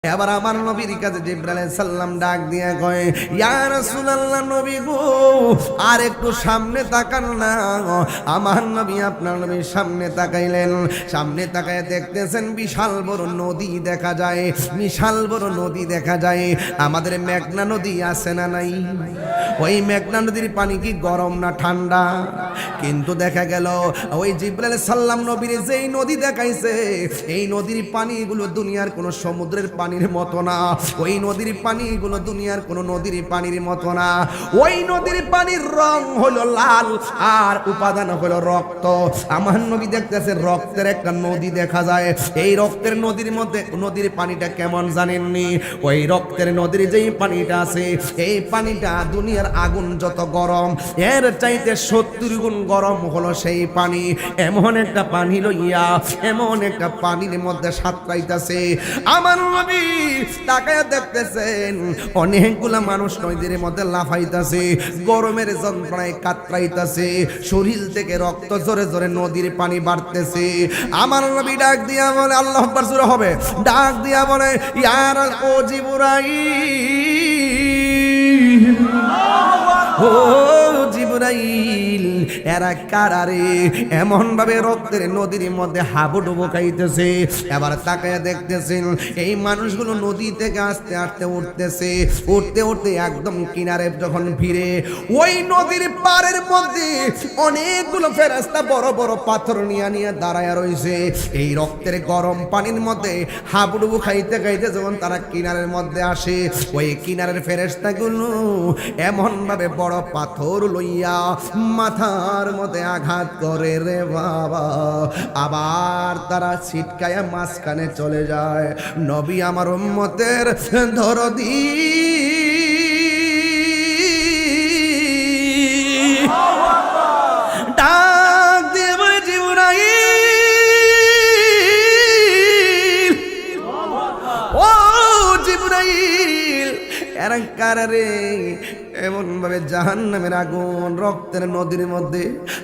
এবার আমার নবীর কাছে জিবরাইল আলাইহিস সালাম ডাক দিয়ে কয়, ইয়া রাসূলুল্লাহ নবী গো, আর একটু সামনে তাকান না। আমার নবী আপনার নবীর সামনে তাকাইলেন। সামনে তাকায় দেখতেছেন বিশাল বড় নদী দেখা যায়, বিশাল বড় নদী দেখা যায়। আমাদের মেঘনা নদী আছে না নাই? ওই মেঘনা নদীর পানি কি গরম না ঠান্ডা? কিন্তু দেখা গেল ওই জিবরাইল আলাইহিস সালাম নবীর যেই নদী দেখাইছে, এই নদীর পানিগুলো দুনিয়ার কোনো সমুদ্রের পানির মতো না। ওই নদীর পানিগুলো দুনিয়ার কোনো নদীর পানির মতো না। ওই নদীর পানির রং হলো লাল আর উপাদান হলো রক্ত। আমার নবী দেখতেছে রক্তের একটা নদী দেখা যায়। এই রক্তের নদীর মধ্যে নদীর পানিটা কেমন জানেননি? ওই রক্তের নদীর যেই পানিটা আছে, এই পানিটা দুনিয়ার আগুন যত গরম, এর চাইতে 70 গুণ গরম হলো সেই পানি। এমন একটা পানি লইয়া, এমন একটা পানির মধ্যে সাঁতরাইতেছে। আমার নবী তাকায় দেখতেছেন অনেকগুলা মানুষ নদীর মধ্যে লাফাইতেছে, গরমের যন্ত্রণায় কাতরাইতেছে, শরীর থেকে রক্ত জোরে জোরে নদীর পানি বাড়তেছে। আমার নবী ডাক দিয়া বলে, আল্লাহু আকবার জোরে হবে, ডাক দিয়া বলে, ইয়া ও জিবরাইল, ও জিবরাইল, এরা কারারে এমন ভাবে রক্তের নদীর মধ্যে হাবুডুবু খাইতেছে। এবার তাকায় দেখতেছেন এই মানুষগুলো নদী থেকে আস্তে আস্তে উঠতেছে, উঠতে উঠতে একদম কিনারে যখন ভিড়ে, ওই নদীর পাড়ের মধ্যে অনেকগুলো ফেরেশতা বড় বড় পাথর নিয়ে নিয়ে দাঁড়ায় রয়েছে। এই রক্তের গরম পানির মধ্যে হাবুডুবু খাইতে খাইতে যখন তারা কিনারের মধ্যে আসে, ওই কিনারের ফেরেশতাগুলো এমন ভাবে বড় পাথর লইয়া মাথার মধ্যে আঘাত করে রে বাবা, আবার তারা ছিটকায়া মাঝখানে চলে যায়। নবী আমার উম্মতের দরদি, ডাক দিয়ে বলে, জিবরাইল, ও জিবরাইল, এরা কারারে এমন ভাবে জাহান্নামের আগুন রক্তের নদীর মধ্যে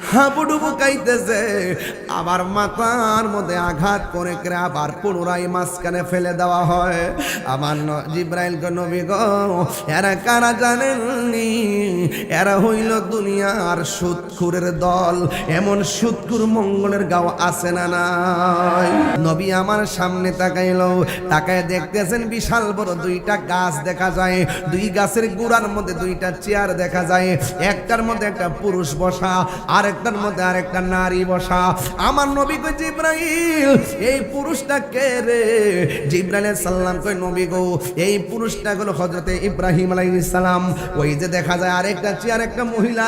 হাবুডুবু খাইতেছে, আবার মাথার মধ্যে আঘাত করে আবার পুনরায় মাঝখানে ফেলে দেওয়া হয়। আমার জিবরাইল গো, নবী গো, এরা কারা জানেননি? এরা হইল দুনিয়ার সুদখুরের দল। এমন সুদখুর মঙ্গলের গাঁও আছে না নাই? নবী আমার সামনে তাকাইল, তাকায় দেখতেছেন বিশাল বড় দুইটা গাছ দেখা যায়। দুই গাছের গোড়ার মধ্যে দুইটা চেয়ার দেখা যায়। একটার মধ্যে একটা পুরুষ বসা, আরেকটার মধ্যে আরেকটা নারী বসা। আমার নবী কই, জিবরাইল, এই পুরুষটা কে রে? জিবরাইল আলাইহিস সালাম কই, নবী গো, এই পুরুষটা হলো হযরতে ইব্রাহিম আলাইহিস সালাম। ওই যে দেখা যায় আরেকটা চেয়ার, একটা মহিলা,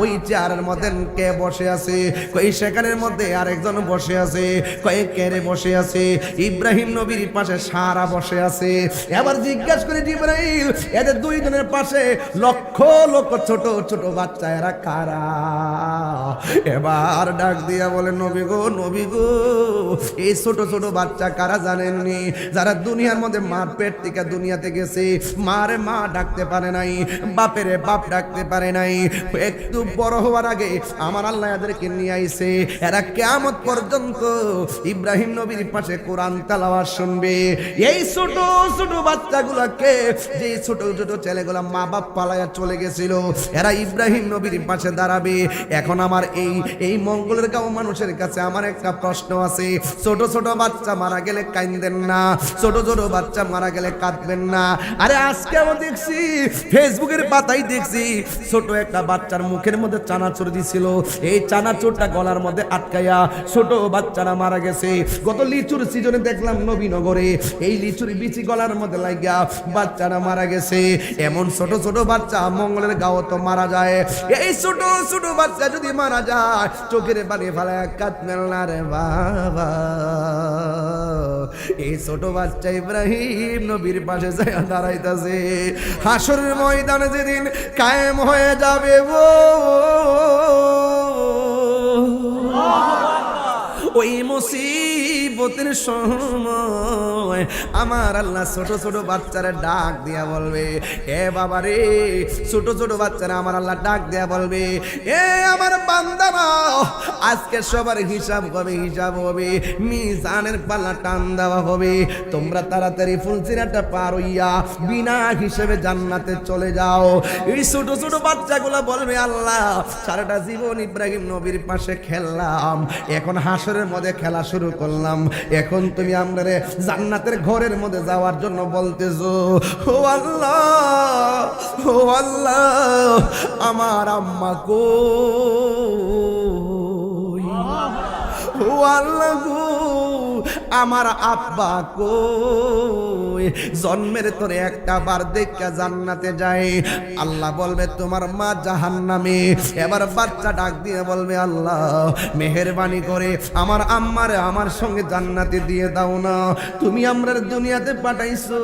ওই চেয়ারের মধ্যে কে বসে আছে? কই সেখানের মধ্যে আরেকজন বসে আছে। কই কে রে বসে আছে? ইব্রাহিম নবীর পাশে সারা বসে আছে। এবার জিজ্ঞাসা করে, জিবরাইল, এদের দুইজনের পাশে লক্ষ লক্ষ ছোট ছোট বাচ্চা, এরা কারা? এবার ডাক দিয়া বলে, নবী গো, নবী গো, এই ছোট ছোট বাচ্চা কারা জানেননি? যারা দুনিয়ার মধ্যে মার পেট থেকে দুনিয়াতে গেছে, মারে মা ডাকতে পারে নাই, বাপেরে বাপ ডাকতে পারে নাই, একটু বড় হওয়ার আগে আমার আল্লাহ এদেরকে নিয়ে আইছে। এরা কিয়ামত পর্যন্ত ইব্রাহিম নবীর পাশে কোরআন তেলাওয়াত শুনবে। এই ছোট ছোট বাচ্চাগুলোকে, যে ছোট ছোট ছেলেগুলা মা বাপ পালায়া চলে গেছিল, এরা ইব্রাহিম নবীর পাশে দাঁড়াবে। এখন আমার এই মঙ্গলের গাঁও মানুষের কাছে আমার একটা প্রশ্ন আছে, ছোট ছোট বাচ্চা মারা গেলে কাঁদেন না? ছোট ছোট বাচ্চা মারা গেলে কাঁদবেন না? আরে আজকে আমি দেখছি ফেসবুকের পাতায় দেখছি ছোট একটা বাচ্চার মুখের মধ্যে চানাচুর দিছিল, এই চানাচুরটা গলার মধ্যে আটকায়া ছোট বাচ্চারা মারা গেছে। গত লিচুর সিজনে দেখলাম নবীনগরে এই লিচুর বিচি গলার মধ্যে লাগিয়া বাচ্চারা মারা গেছে। এমন ছোট ছোট বাচ্চা মঙ্গলের গাঁও তো মারা যায়। এই ছোট ছোট বাচ্চা যদি মারা যায়, চোখের পানি ফেলায় কাঁদবেন না রে বাবা। এই ছোট বাচ্চা ইব্রাহিম নবীর পাশে যায় দাঁড়াইতেছে। হাসরের ময়দানে যেদিন কায়েম হয়ে যাবে, ওই মুসিবত মতের সময় আমার আল্লাহ ছোট ছোট বাচ্চারা ডাক দিয়া বলবে, এ বাবা রে, ছোট ছোট বাচ্চারা আমার আল্লাহ ডাক দিয়া বলবে, এ আমার বান্দারা, আজকে সবার হিসাব হবে, মিজানের পাল্লা টান দেওয়া হবে, তোমরা তাড়াতাড়ি ফুলসিরাটা পার হইয়া বিনা হিসেবে জান্নাতে চলে যাও। এই ছোট ছোট বাচ্চাগুলা বলবে, আল্লাহ সারাটা জীবন ইব্রাহিম নবীর পাশে খেললাম, এখন হাসরের মধ্যে খেলা শুরু করলাম, এখন তুমি আমারে জান্নাতের ঘরের মধ্যে যাওয়ার জন্য বলতেছো। ও আল্লাহ, ও আল্লাহ, আমার আম্মা কই? ও আল্লাহ গো, আমার আব্বা কই? জন্মের তোরে একটা বার দেখা জান্নাতে যায়। আল্লাহ বলবে তোমার মা জাহান্নামে। এবার বাচ্চা ডাক দিয়ে বলবে, আল্লাহ মেহেরবানি করে আমার আম্মারে আমার সঙ্গে জান্নাতে দিয়ে দাও না, তুমি আমরা দুনিয়াতে পাঠাইছো,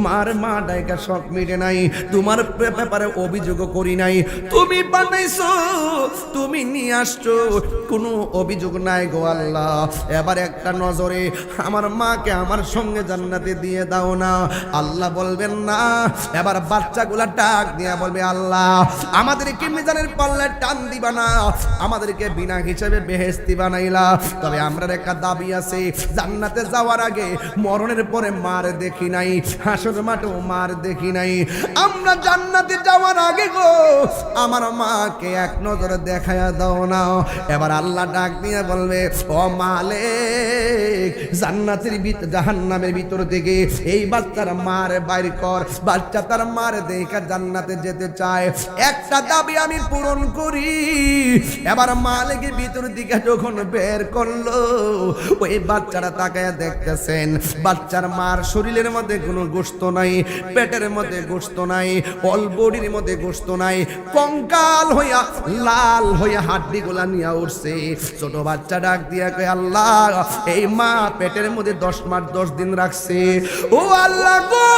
মার মা ডাইকা শখ মিটে নাই, তোমার ব্যাপারে অভিযোগ করি নাই, তুমি পাঠাইছো, তুমি নিয়ে আসছো, কোনো অভিযোগ নাই গো আল্লাহ, এবার একটা নজরে আমার মাকে আমার সঙ্গে জান্নাতে দিয়ে দাও না। আল্লাহ বলবেন না। এবার বাচ্চাগুলা ডাক দিয়া বলবে, আল্লাহ আমাদেরকে মিজানের পাল্লায় টান দিবা না, আমাদেরকে বিনা হিসেবে বেহেশতি বানাইলা, তবে আমরা একটা দাবি আছে, জান্নাতে যাওয়ার আগে মরণের পরে মার দেখি নাই, হাসর মাঠেও মার দেখি নাই, আমরা জান্নাতে যাওয়ার আগে গো আমার মাকে এক নজরে দেখায়া দাও না। এবার আল্লাহ ডাক দিয়ে বলবে, ও মালিক, জান্নাতের জাহান্নামের ভিতর থেকে এই বাচ্চার মার বাইর কর, বাচ্চা তার মার দেখা জান্নাতে যেতে চায়, একটা দাবি আমি পূরণ করি। এবার মালিক ভিতর দিকে যখন বের করলো, ওই বাচ্চারা তাকায়া দেখতেছেন, বাচ্চার মার শরীরের মধ্যে কোনো গোশত নাই, পেটের মধ্যে গোশত নাই, অল বডির মধ্যে গোশত নাই, কঙ্কাল হইয়া লাল হইয়া হাড্ডিগুলা নিয়ে উঠছে। ছোট বাচ্চা ডাক দিয়া কয়, আল্লাহ এই মা পেটের মধ্যে 10 মাস 10 দিন রাখছে, ও আল্লাহ গো,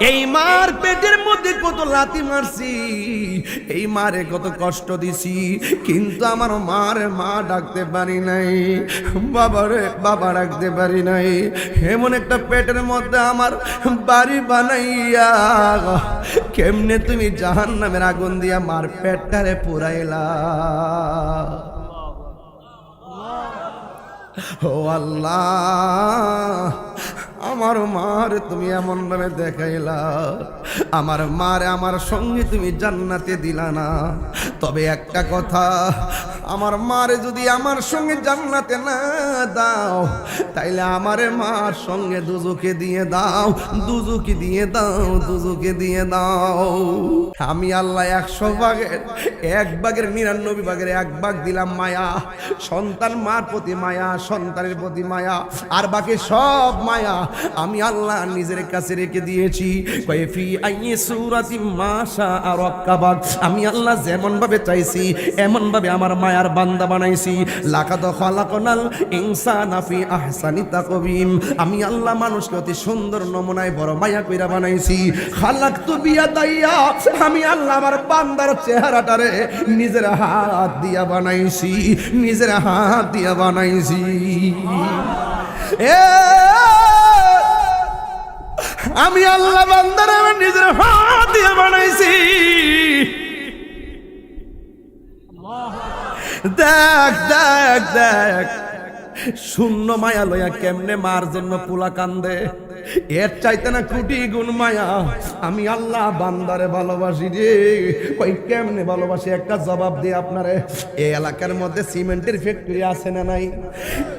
এই মার পেটের মধ্যে কত লাথি মারছি, এই মারে কত কষ্ট দিছি, কিন্তু আমার মারে মা ডাকতে পারি নাই, বাবারে বাবা ডাকতে পারি নাই, এমন একটা পেটের মধ্যে আমার বাড়ি বানাইয়া কেমনে তুমি জাহান্নামের আগুন দিয়া মার পেটটারে পুরাইলা। ও আল্লাহ, আমার মার তুমি এমন ভাবে দেখাইলা, আমার মারে আমার সঙ্গে তুমি জান্নাতে দিলা না, তবে একটা কথা, আমার মারে যদি আমার সঙ্গে জান্নাতে না দাও, তাইলে আমারে মার সঙ্গে দুজকে দিয়ে দাও, দুজকে দিয়ে দাও, দুজকে দিয়ে দাও। আমি আল্লাহ 100 ভাগের 1 ভাগের 99 ভাগের 1 ভাগ দিলাম মায়া, সন্তান মার প্রতি মায়া, সন্তানের প্রতি মায়া, আর বাকি সব মায়া আমি আল্লাহ নিজের কাছে রেখে দিয়েছি। কয়ফি আইয়ে সূরাতি মাশা আরাকাবাক, আমি আল্লাহ যেমন ভাবে চাইছি এমন ভাবে আমার মায়ার বান্দা বানাইছি। লাকাদ খালাকনাল ইনসানা ফি আহসানি তাকওয়িম, আমি আল্লাহ মানুষকে অতি সুন্দর নমুনায় বড় মায়া কইরা বানাইছি। খালাকতু বিয়াদাইয়া, আমি আল্লাহ আমার বান্দার চেহারাটারে নিজের হাত দিয়া বানাইছি, নিজের হাত দিয়া বানাইছি। আমি আল্লাহ বান্দারে নিজের হাত দিয়ে বানাইছি। দেখ দেখ দেখ, শূন্য মায়া লইয়া কেমনে মার জন্য পোলা কান্দে, এর চাইতে না কোটি গুণ মায়া আমি আল্লাহ বান্দারে ভালোবাসি রে। কই কেমনে ভালোবাসি, একটা জবাব দিয়ে আপনারে। এই এলাকার মধ্যে সিমেন্টের ফ্যাক্টরি আছে না নাই?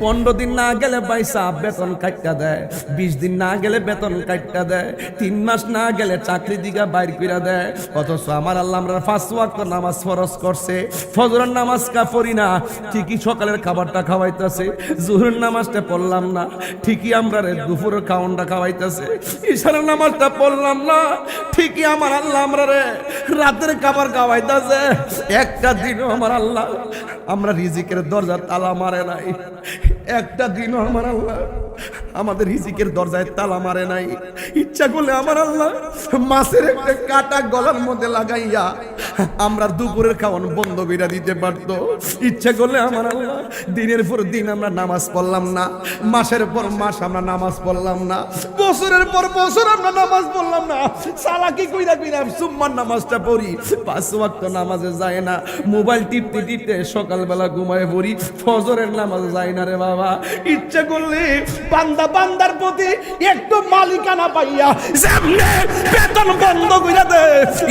15 দিন না গেলে পয়সা বেতন কাটটা দেয়, 20 দিন না গেলে বেতন কাটটা দেয়, 3 মাস না গেলে চাকরি দিকে বাইর কইরা দেয়। অথচ আমার আল্লাহ আমরা 5 ওয়াক্ত নামাজ ফরজ করছে, ফজরের নামাজ পড়ি না, ঠিকই সকালের খাবারটা খাওয়াইতেছে, জোহরের নামাজটা পড়লাম না, ঠিকই আমরা দুপুরের খাওয়ানটা খাওয়াইতেছে, ইশারের নামাজটা পড়লাম না, ঠিকই আমার আল্লাহ আমরা রাতের খাবার খাওয়াইতেছে। একটা দিনও আমার আল্লাহ আমরা রিজিকের দরজা তালা মারে নাই। একটা দিনও আমার আল্লাহ আমাদের রিজিকের দরজায় তালা মারে নাই। ইচ্ছা করলে আমার আল্লাহ মাছের একটা কাটা গলার মধ্যে লাগাইয়া আমরা দুপুরের খাওয়ান বন্ধ করে দিতে পারতো। ইচ্ছা করলে আমার আল্লাহ দিনের পর দিন আমরা নামাজ পড়লাম না, মাসের পর মাস আমরা নামাজ পড়লাম না, বছরের পর বছর আমরা নামাজ পড়লাম না, চালাকি কইরা কইরা সুম্মার নামাজটা পড়ি, 5 ওয়াক্ত নামাজে যায় না, মোবাইল টিপতে টিপতে সকালবেলা ঘুমায় পড়ি, ফজরের নামাজে যায় না রে বাবা। ইচ্ছা করলে বান্দা বান্দার প্রতি একটু মালিকানা পাইয়া যেমনে বেতন বন্ধ কইরা দে,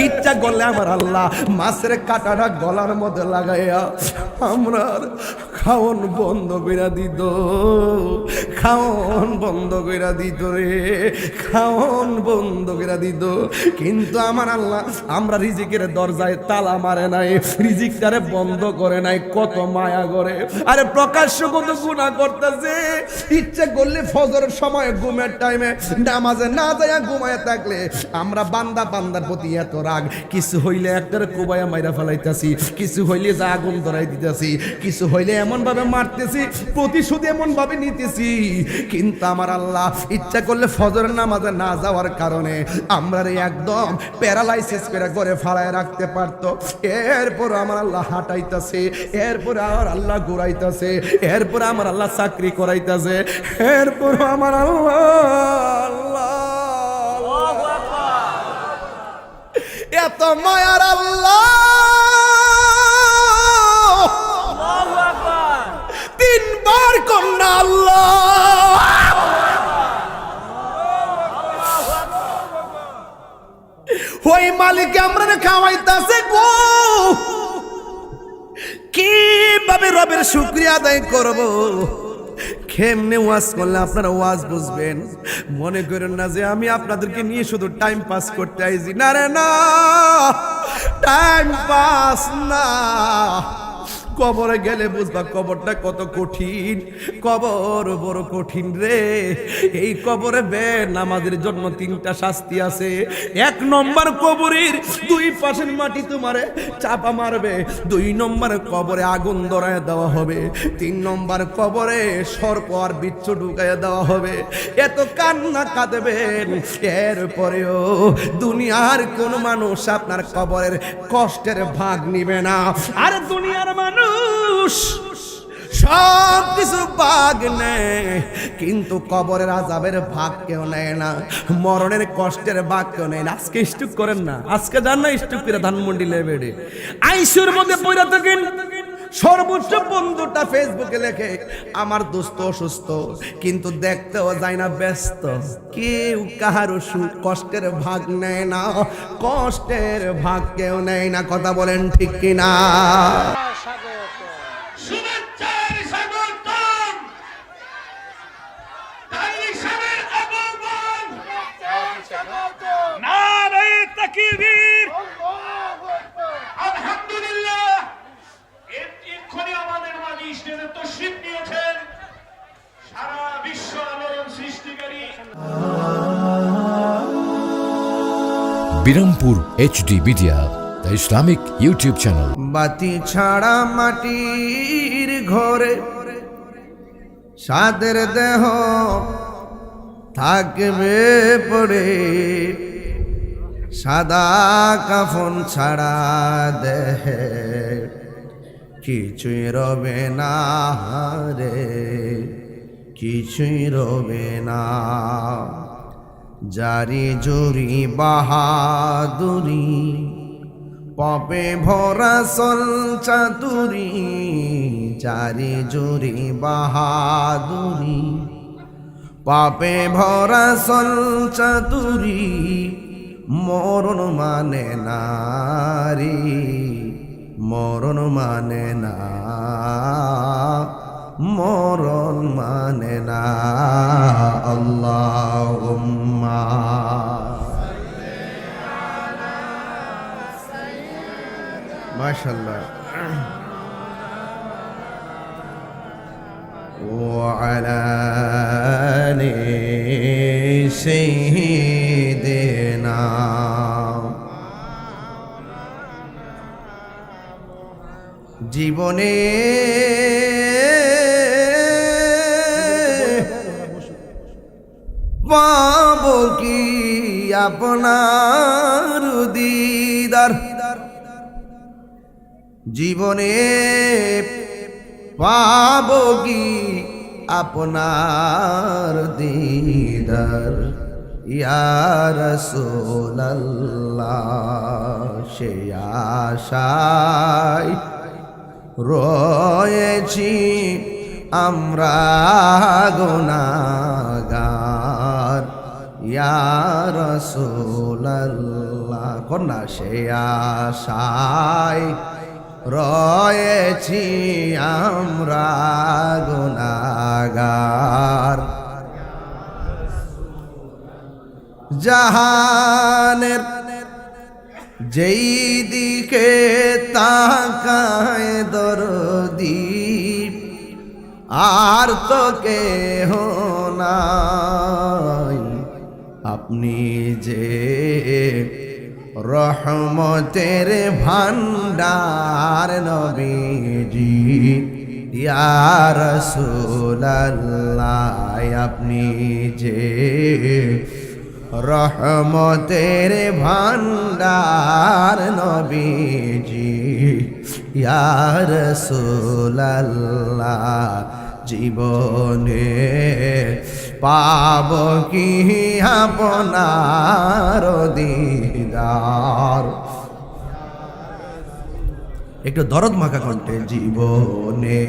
ইচ্ছা করলে আমার আল্লাহ মাছের কাটাটা গলার মধ্যে লাগাইয়া আমরা খাওন বন্ধ কইরা দিত, খাওন বন্ধ কইরা দিত রে, খাওন বন্ধ কইরা দিত। কিন্তু আমার আল্লাহ আমরা রিজিকের দরজায় তালা মারে নাই, রিজিকটারে বন্ধ করে নাই। কত মায়া করে, আরে প্রকাশ্য কত গুনাহ করতেছে। ইচ্ছে করলে ফজরের সময় ঘুমের টাইমে নামাজে না যায় ঘুমায় থাকলে আমরা বান্দা বান্দার প্রতি এত রাগ, কিছু হইলে একটারে কোবায়া মাইরা ফেলাইতাছি, কিছু হইলে যা আগুন ধরাই দিতেছি, কিছু হইলে এমন ভাবে মারতেছি, প্রতিশোধ এমন ভাবে নিতেছি। কিন্তু আমার আল্লাহ ইচ্ছা করলে ফজরের নামাজে না যাওয়ার কারণে আমরা একদম প্যারালাইসিস করে ঘরে ফালায় রাখতে পারতো। এরপর আমার আল্লাহ হাঁটাইতেছে, এরপর আমার আল্লাহ ঘুরাইতেছে, এরপর আমার আল্লাহ চাকরি করাইতেছে, এরপর আমার আল্লাহ এত মায়ার আল্লাহ 3 বার কন্যা আল্লাহ ওই মালিক আমরা খাওয়াইতাছে গো। কিভাবে রবের শুকরিয়া আদায় করব, কেমনে ওয়াজ করলে আপনারা ওয়াজ বুঝবেন? মনে করেন না যে আমি আপনাদেরকে নিয়ে শুধু টাইম পাস করতে আইছি, না রে না, টাইম পাস না। কবরে গেলে বুঝবা কবরটা কত কঠিন, কবর বড় কঠিন রে। এই কবরে নামাজের জন্য 3টা শাস্তি আছে। 1 নম্বর কবরের 2 পাশের মাটি তোমারে চাপা মারবে, 2 নম্বর কবরে আগুন ধরায় দেওয়া হবে, 3 নম্বর কবরে সর্প আর বিচ্ছু ঢুকাইয়া দেওয়া হবে। এত কান্না কাঁদবেন, এরপরেও দুনিয়ার কোন মানুষ আপনার কবরের কষ্টের ভাগ নিবে না। আর দুনিয়ার মানুষ সব কিছু ভাগ নেয়, কিন্তু কবরের আযাবের ভাগ কেউ নেয় না, মরণের কষ্টের ভাগ কেউ নেয় না। আজকে স্টুক করেন না, আজকে যান না স্টুক করে ধানমন্ডি লেবেড়ে আইসুর মধ্যে পড়ে থাকেন। সর্বোচ্চ বন্ধুটা ফেসবুকে লেখে আমার দোস্ত অসুস্থ, কিন্তু দেখতেও যায় না, ব্যস্ত। কেউ কাহারও কষ্টের ভাগ নেয় না, কষ্টের ভাগ কেউ নেয় না। কথা বলেন ঠিক কিনা? Birampur HD media, the Islamic YouTube channel. বাতি ছাড়া মাটির ঘরে সাদের দেহ থাকবে পড়ে, সাদা কাফন ছাড়া দেহে কিছুই রবে না রে, কিছুই রবে না। জারি জুরি বাহাদুরি, পপে ভরা সল চাতুরি, জারি জুরি বাহাদুরি, পাপে ভরা সল চাতুরি, মরণ মানে নারী, মরণ মানে না, মরণ মানে না। আল্লাহুম্মা মাশাআল্লাহ ওয়া আলা আলি সাইয়্যিদিনা। জীবনে পাবো কি আপনার দিদার, জীবনে পাবো কি আপনার দিদার, ইয়া রাসূলুল্লাহ সে আশায় রয়েছি আমরা গুনাহগার, ইয়া রাসূলুল্লাহ কন্যা সে আশায় রয়েছি আমরা গুনাহগার। জাহানের যেই দিকে তাকায় দরদি, আর তো কেহ নাই, আপনি যে রহমতের ভান্ডার নবীজি, ইয়া রাসূলুল্লাহ আপনি যে রহমতের ভান্ডার নবীজি, ইয়া রাসূলুল্লাহ জীবনে পাব কি আপনার দিদার। একটু দরদ মাখা কণ্ঠে জীবনে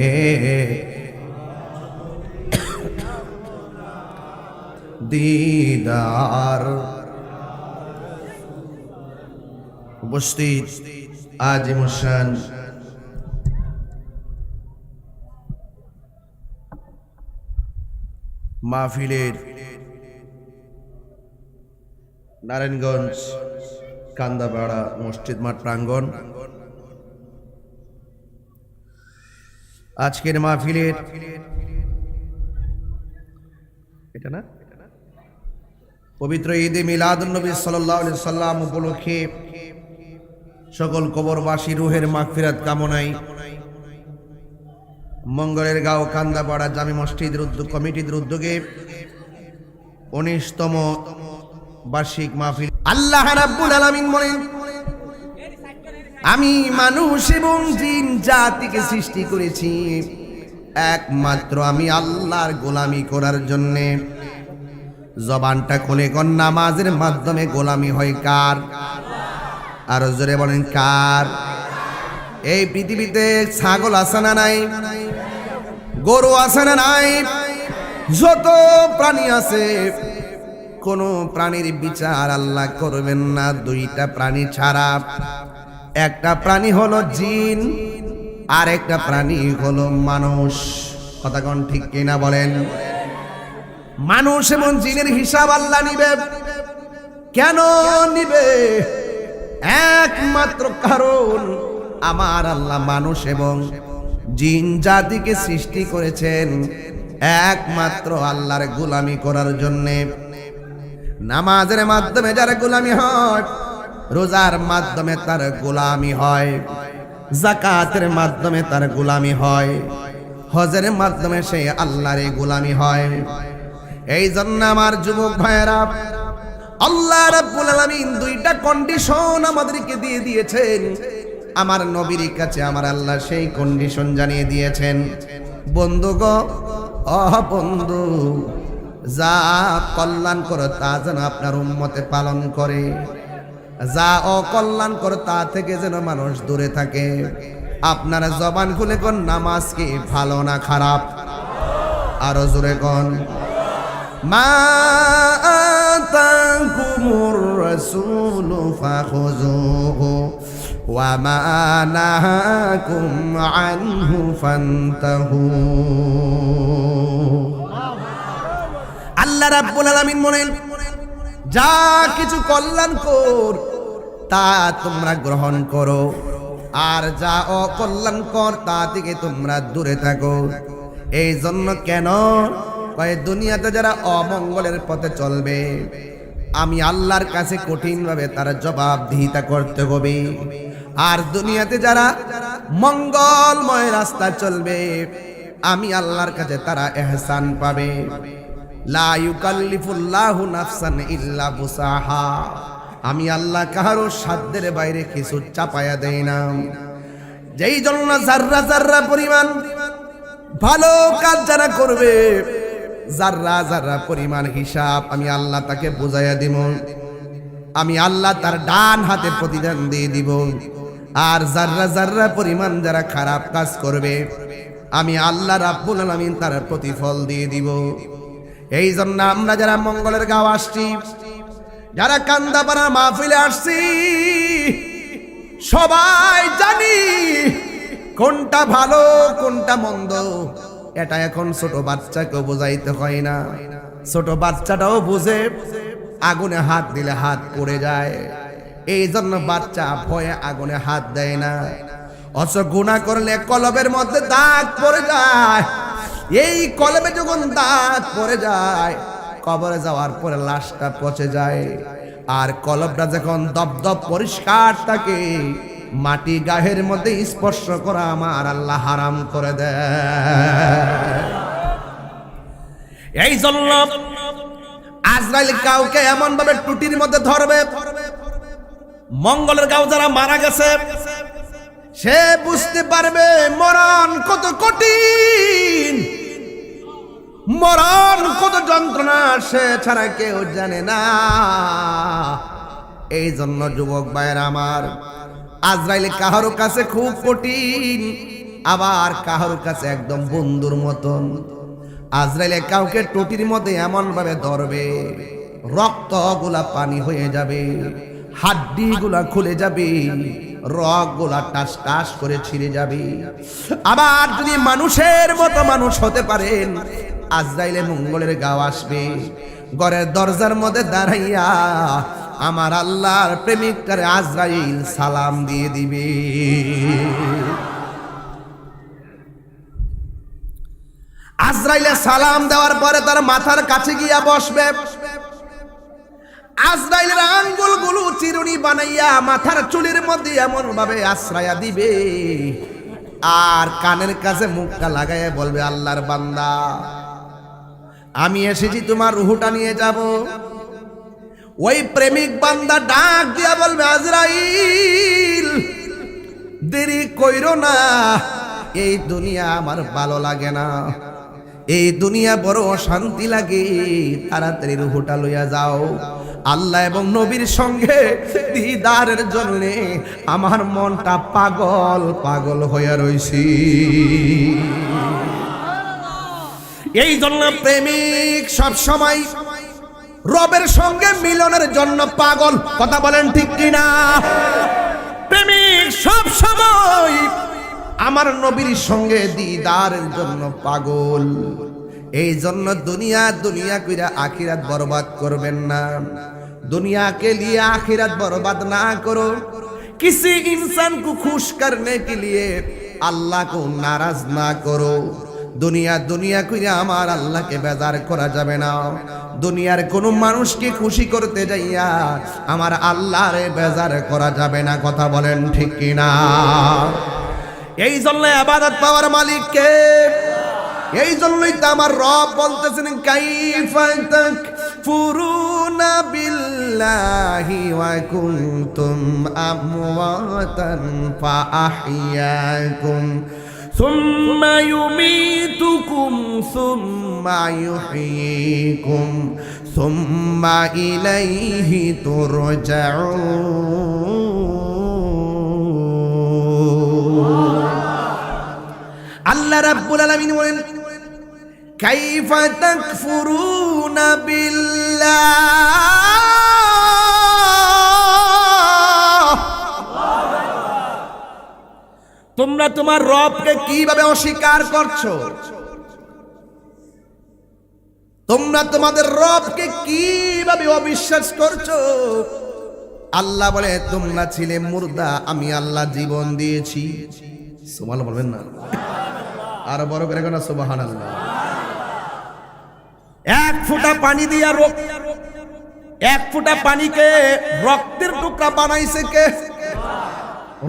দিদার। উপস্থিত আজিমুসান মাহফিলের নারায়ণগঞ্জ কান্দাপাড়া মসজিদ মাঠ প্রাঙ্গণ, আজকের মাহফিলের এটা না পবিত্র ঈদে মিলাদুন্নবী সাল্লাল্লাহু আলাইহি সাল্লাম উপলক্ষে সকল কবরবাসী রুহের মাগফিরাত কামনায় মঙ্গলের গাঁও কান্দাপাড়া জামি মসজিদ কমিটির উদ্যোগে 19তম বার্ষিক মাহফিল। আল্লাহ রাব্বুল আলামিন বলেন, আমি মানুষ এবং জিন জাতিকে সৃষ্টি করেছি একমাত্র আমি আল্লাহর গোলামি করার জন্যে। জবানটা খুলে কোন নামাজের মাধ্যমে গোলামি হয় কার? আর জোরে বলেন কার? এই পৃথিবীতে ছাগল আছে না নাই? গরু আছে না নাই? যত প্রাণী আছে কোন প্রাণীর বিচার আল্লাহ করবেন না দুইটা প্রাণী ছাড়া। একটা প্রাণী হলো জিন, আর একটা প্রাণী হলো মানুষ। কথা কোন ঠিক কিনা বলেন? মানুষ এবং জিনের হিসাব আল্লাহ নিবে। কেন নিবে? একমাত্র কারণ আমার আল্লাহ মানুষ এবং জিন জাতিকে সৃষ্টি করেছেন একমাত্র আল্লাহর গোলামি করার জন্যে। নামাজের মাধ্যমে যার গোলামি হয়, রোজার মাধ্যমে তার গোলামি হয়, যাকাতের মাধ্যমে তার গোলামি হয়, হজের মাধ্যমে সে আল্লাহর গোলামি হয়। এই জন্য আমার যুবক ভাইয়েরা, আল্লাহ রাব্বুল আলামিন দুইটা কন্ডিশন আমাদেরকে দিয়ে দিয়েছেন। আমার নবীর কাছে আমার আল্লাহ সেই কন্ডিশন জানিয়ে দিয়েছেন। বন্ধু গো, বন্ধু, যা কল্যাণ করো তা যেন আপনার উম্মতে পালন করে, যা অকল্যাণ করো তা থেকে যেন মানুষ দূরে থাকে। আপনারা জবান খুলে কোন নামাজ কি ভালো না খারাপ? আরো জোরে কোন। মা আতাকুমুর রাসূলু ফাখুযুহু ওয়া মা নাহাকুম আনহু ফান্তাহু। আল্লাহ রাব্বুল আলামিন বলেন, যা কিছু কল্যাণকর তা তোমরা গ্রহণ করো, আর যা অকল্যাণকর তা থেকে তোমরা দূরে থাকো। এই জন্য কেন কয়, দুনিয়াতে যারা অমঙ্গলের পথে চলবে আমি আল্লাহর কাছে কঠিনভাবে তার জবাবদিহিতা করতে হবে। আর দুনিয়াতে যারা মঙ্গলময় রাস্তা চলবে আমি আল্লাহর কাছে তারা ইহসান পাবে। লা ইউকাল্লিফুল্লাহু নাফসান ইল্লা বুসাহা, আমি আল্লাহ কারো সাধ্যের বাইরে কিছু চাপায়া দেই না। যেই জন্য যাররা যাররা পরিমাণ ভালো কাজ যারা করবে, যাররা যাররা পরিমাণ হিসাব আমি আল্লাহ তাকে বুঝাইয়া দিব। আমি আল্লাহ তার ডান হাতে প্রতিদান দিয়ে দিব। আর যাররা যাররা পরিমাণ যারা খারাপ কাজ করবে, আমি আল্লাহ রাব্বুল আলামিন তার প্রতিফল দিয়ে দিব। এই জন্য আমরা যারা মঙ্গলের গাঁও আসছি, যারা কান্দাপাড়ার মাহফিলে আসছি, সবাই জানি কোনটা ভালো কোনটা মন্দ। এটা এখন ছোট বাচ্চাকে বোঝাইতে হয় না, ছোট বাচ্চাটাও বুঝে। আগুনে হাত দিলে হাত পড়ে যায়, এই জন্য বাচ্চা ভয়ে আগুনে হাত দেয় না। অথচ গুনাহ করলে কলবের মধ্যে দাগ পড়ে যায়। এই কলবে যখন দাগ পড়ে যায়, কবরে যাওয়ার পরে লাশটা পচে যায়। আর কলবটা যখন দপদপ পরিষ্কার থাকে, মাটি গায়ের মধ্যে স্পর্শ করা আমার আল্লাহ হারাম করে দেয়। এই জন্য আজরাইল কাউকে এমন ভাবে টুটির মধ্যে ধরবে, মঙ্গলের গাঁও যারা মারা গেছে সে বুঝতে পারবে মরণ কত কঠিন, মরণ কত যন্ত্রণা, সে ছাড়া কেউ জানে না। এই জন্য যুবক ভাইয়েরা আমার, আজরাইল কাহারো কাছে খুব কঠিন, আবার কাহারো কাছে একদম বন্ধুর মতন। আজরাইলে কাউকে টুটির মধ্যে এমন ভাবে ধরবে, রক্ত গুলা পানি হয়ে যাবে, হাড্ডি গুলা খুলে যাবে, রগ গুলা টাস টাস করে ছিঁড়ে যাবে। আবার যদি মানুষের মতো মানুষ হতে পারেন, আজরাইলে মঙ্গলের গাঁও আসবে, ঘরের দরজার মধ্যে দাঁড়াইয়া আমার আল্লাহর প্রেমিকটারে আজরাইল সালাম দিয়ে দিবে। আজরাইলে সালাম দেওয়ার পরে তার মাথার কাছে গিয়া বসবে। আজরাইলের আঙ্গুলগুলো চিরুনি বানাইয়া মাথার চুলের মধ্যে এমন ভাবে আশ্রয়া দিবে, আর কানের কাছে মুখটা লাগাইয়া বলবে, আল্লাহর বান্দা, আমি এসেছি তোমার রুহটা নিয়ে যাব। ওই প্রেমিক বান্দা ডাক দিয়া বলবে, আজরাইল দেরি কইরো না, এই দুনিয়া আমার ভালো লাগে না, এই দুনিয়া বড় অশান্তি লাগে, তাড়াতাড়ি রুহটা লইয়া যাও। আল্লাহ এবং নবীর সঙ্গে দিদারের জন্য আমার মনটা পাগল পাগল হইয়া রইছি। এই জন্য প্রেমিক সব সময় রবের সঙ্গে মিলনের জন্য পাগল। কথা বলেন ঠিক কিনা? প্রেমিক সব সময় আমার নবীর সঙ্গে দিদারের জন্য পাগল। এই জন্য দুনিয়া দুনিয়া কইরা আখিরাত বরবাদ করবেন না। दुनिया के लिए आखिरत बर्बाद ना करो। किसी इंसान को खुश करने के लिए अल्लाह को नाराज ना करो। दुनिया दुनिया করে আমার আল্লাহকে বেজার করা যাবে না। দুনিয়ার কোন মানুষকে খুশি করতে যাইয়া আমার আল্লাহরে বেজার করা যাবে না। কথা বলেন ঠিক কি না? এই জন্য ইবাদত পাওয়ার মালিক কে? এই জন্যই তো আমার রব বলতেছেন কাইফা তাকফুরুনা বিল্লাহি ওয়া কুনতুম আমওয়াতান ফাআহইয়াকুম ثم يميتكم ثم يحييكم ثم إليه ترجعون الله رب العالمين বলেন كيف تكفرون بالله তোমরা তোমার রবকে কিভাবে অস্বীকার করছো? তোমরা তোমাদের রবকে কিভাবে অবিশ্বাস করছো? আল্লাহ বলে তোমরা ছিলে মুর্দা, আমি আল্লাহ জীবন দিয়েছি। সুবহানাল্লাহ বলবেন না? আর বড় করে কোন সুবহানাল্লাহ। এক ফোঁটা পানি দিয়া এক ফোঁটা পানিকে রক্তের টুকরা বানাইছে কে?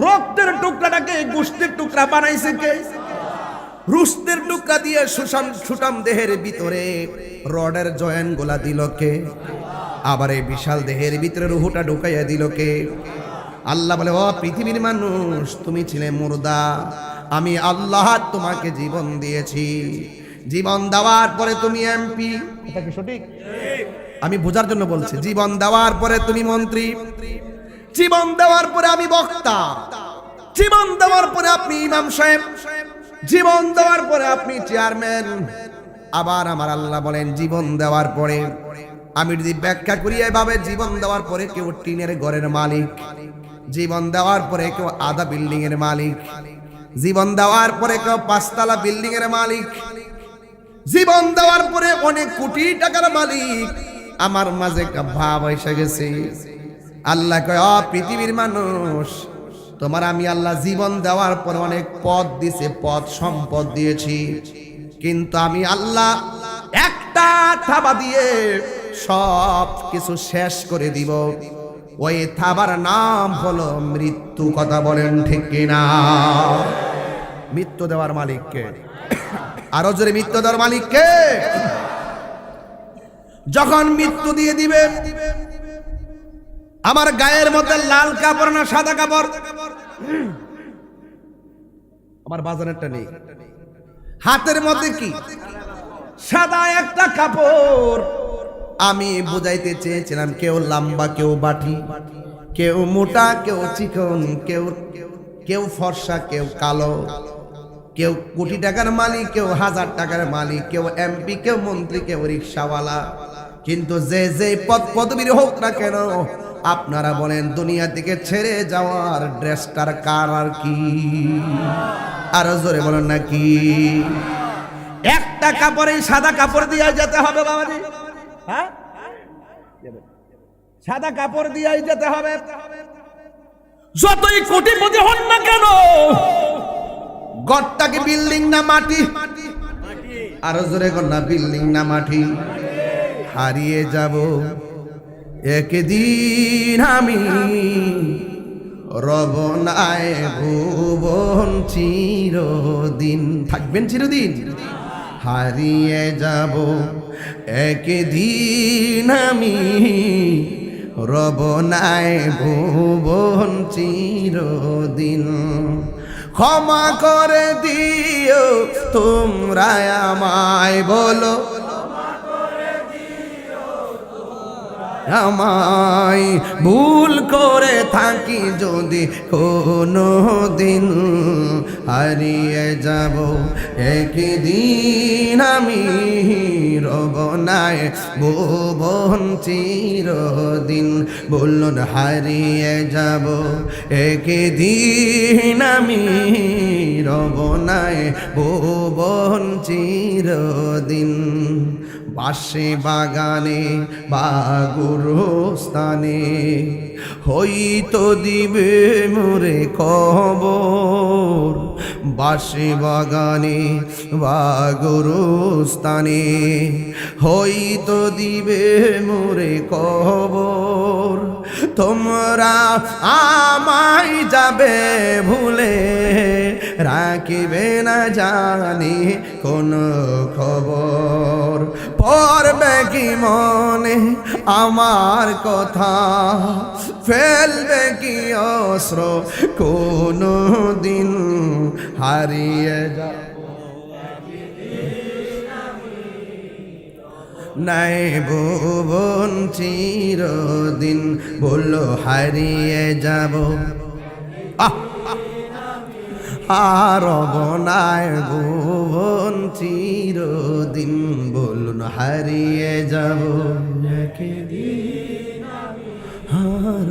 রক্তের টুকরাটাকে গোশতের টুকরা বানাইছে কে? রুস্তের টুকরা দিয়ে সুষম দেহের ভিতরে রডের জয়েন গোলা দিল কে? আবার এই বিশাল দেহের ভিতরে রুহুটা ঢুকাইয়া দিল কে? আল্লাহ বলে, ও পৃথিবীর মানুষ, তুমি ছিলে মুর্দা, আমি আল্লাহ তোমাকে জীবন দিয়েছি। জীবন দেওয়ার পরে তুমি এমপি, এটা কি সঠিক? আমি বোঝার জন্য বলছি। জীবন দেওয়ার পরে তুমি মন্ত্রী, জীবন দেওয়ার পরে আমি বক্তা, জীবন দেওয়ার পরে আপনি ইমাম সাহেব, জীবন দেওয়ার পরে আপনি চেয়ারম্যান। আবার আমার আল্লাহ বলেন, জীবন দেওয়ার পরে আমি যদি ব্যাখ্যা করি এভাবে, জীবন দেওয়ার পরে কেউ টিনের ঘরের মালিক, জীবন দেওয়ার পরে কেউ আধা বিল্ডিং এর মালিক, জীবন দেওয়ার পরে কেউ 5 তলা বিল্ডিং এর মালিক, জীবন দেওয়ার পরে অনেক কোটি টাকার মালিক। আমার মাঝে একটা ভাব এসে গেছে। আল্লাহ কয়, ও পৃথিবীর মানুষ, তোমার আমি আল্লাহ জীবন দেওয়ার পর অনেক পদ দিছে, পদ সম্পদ দিয়েছি, কিন্তু আমি আল্লাহ একটা থাবা দিয়ে সব কিছু শেষ করে দিব। ওই থাবার নাম হলো মৃত্যু। কথা বলেন ঠিক কিনা? মৃত্যু দেওয়ার মালিককে, আরো জোরে মৃত্যু দেওয়ার মালিককে। যখন মৃত্যু দিয়ে দিবে, আমার গায়ের মধ্যে লাল কাপড় না সাদা কাপড়? আমার বাজারেরটা নেই। হাতের মধ্যে কি? সাদা একটা কাপড়। আমি বুঝাইতে চেয়েছিলাম, কেউ লম্বা, কেউ বাটি, কেউ মোটা, কেউ চিকন, কেউ ফর্সা, কেউ কালো, কেউ কোটি টাকার মালিক, কেউ 1000 টাকার মালিক, কেউ এমপি, কেউ মন্ত্রী, কেউ রিক্সাওয়ালা। কিন্তু যে যে পদ পদবীর হোক না কেন, আপনারা বলেন দুনিয়া থেকে ছেড়ে যাওয়ার ড্রেসটার কার আর কি? আরো জোরে বলেন না কি? একটা কাপড়ে, সাদা কাপড় দিয়ে যেতে হবে বাবাজি। হ্যাঁ, সাদা কাপড় দিয়ে যেতে হবে। যতই কোটিপতি হন না কেন, গড়টা কি বিল্ডিং না মাটি? আরো জোরে বলেন না, বিল্ডিং না মাটি? হারিয়ে যাব একদিন আমি, রব নাই ভুবন চিরদিন। থাকবেন চিরদিন? হারিয়ে যাব একদিন আমি, রব নাই ভুবন চিরদিন। ক্ষমা করে দিও তোমরা আমায়, বলো আমায় ভুল করে থাকি যদি কোনো দিন। হারিয়ে যাব একদিন আমি, রব নাই ভুবন চিরদিন। বলুন, হারিয়ে যাব একদিন আমি, রব নাই ভুবন চিরদিন। বাঁশি বাগানে বা গুরুস্থানে হইতো দিবে মোরে কবর। বাঁশি বাগানে বা গুরুস্থানে হইতো দিবে মোরে কবর। তোমরা আমায় যাবে ভুলে, রাখিবে না জানি কোন খবর। পড়বে কি মনে আমার কথা, ফেলবে কি অস্ত্র কোনো দিন। হারিয়ে যাব নাই ভুবন চিরদিন। বললো হারিয়ে যাব, রব নাই ভুবন চিরদিন। বলুন, হারিয়ে যাব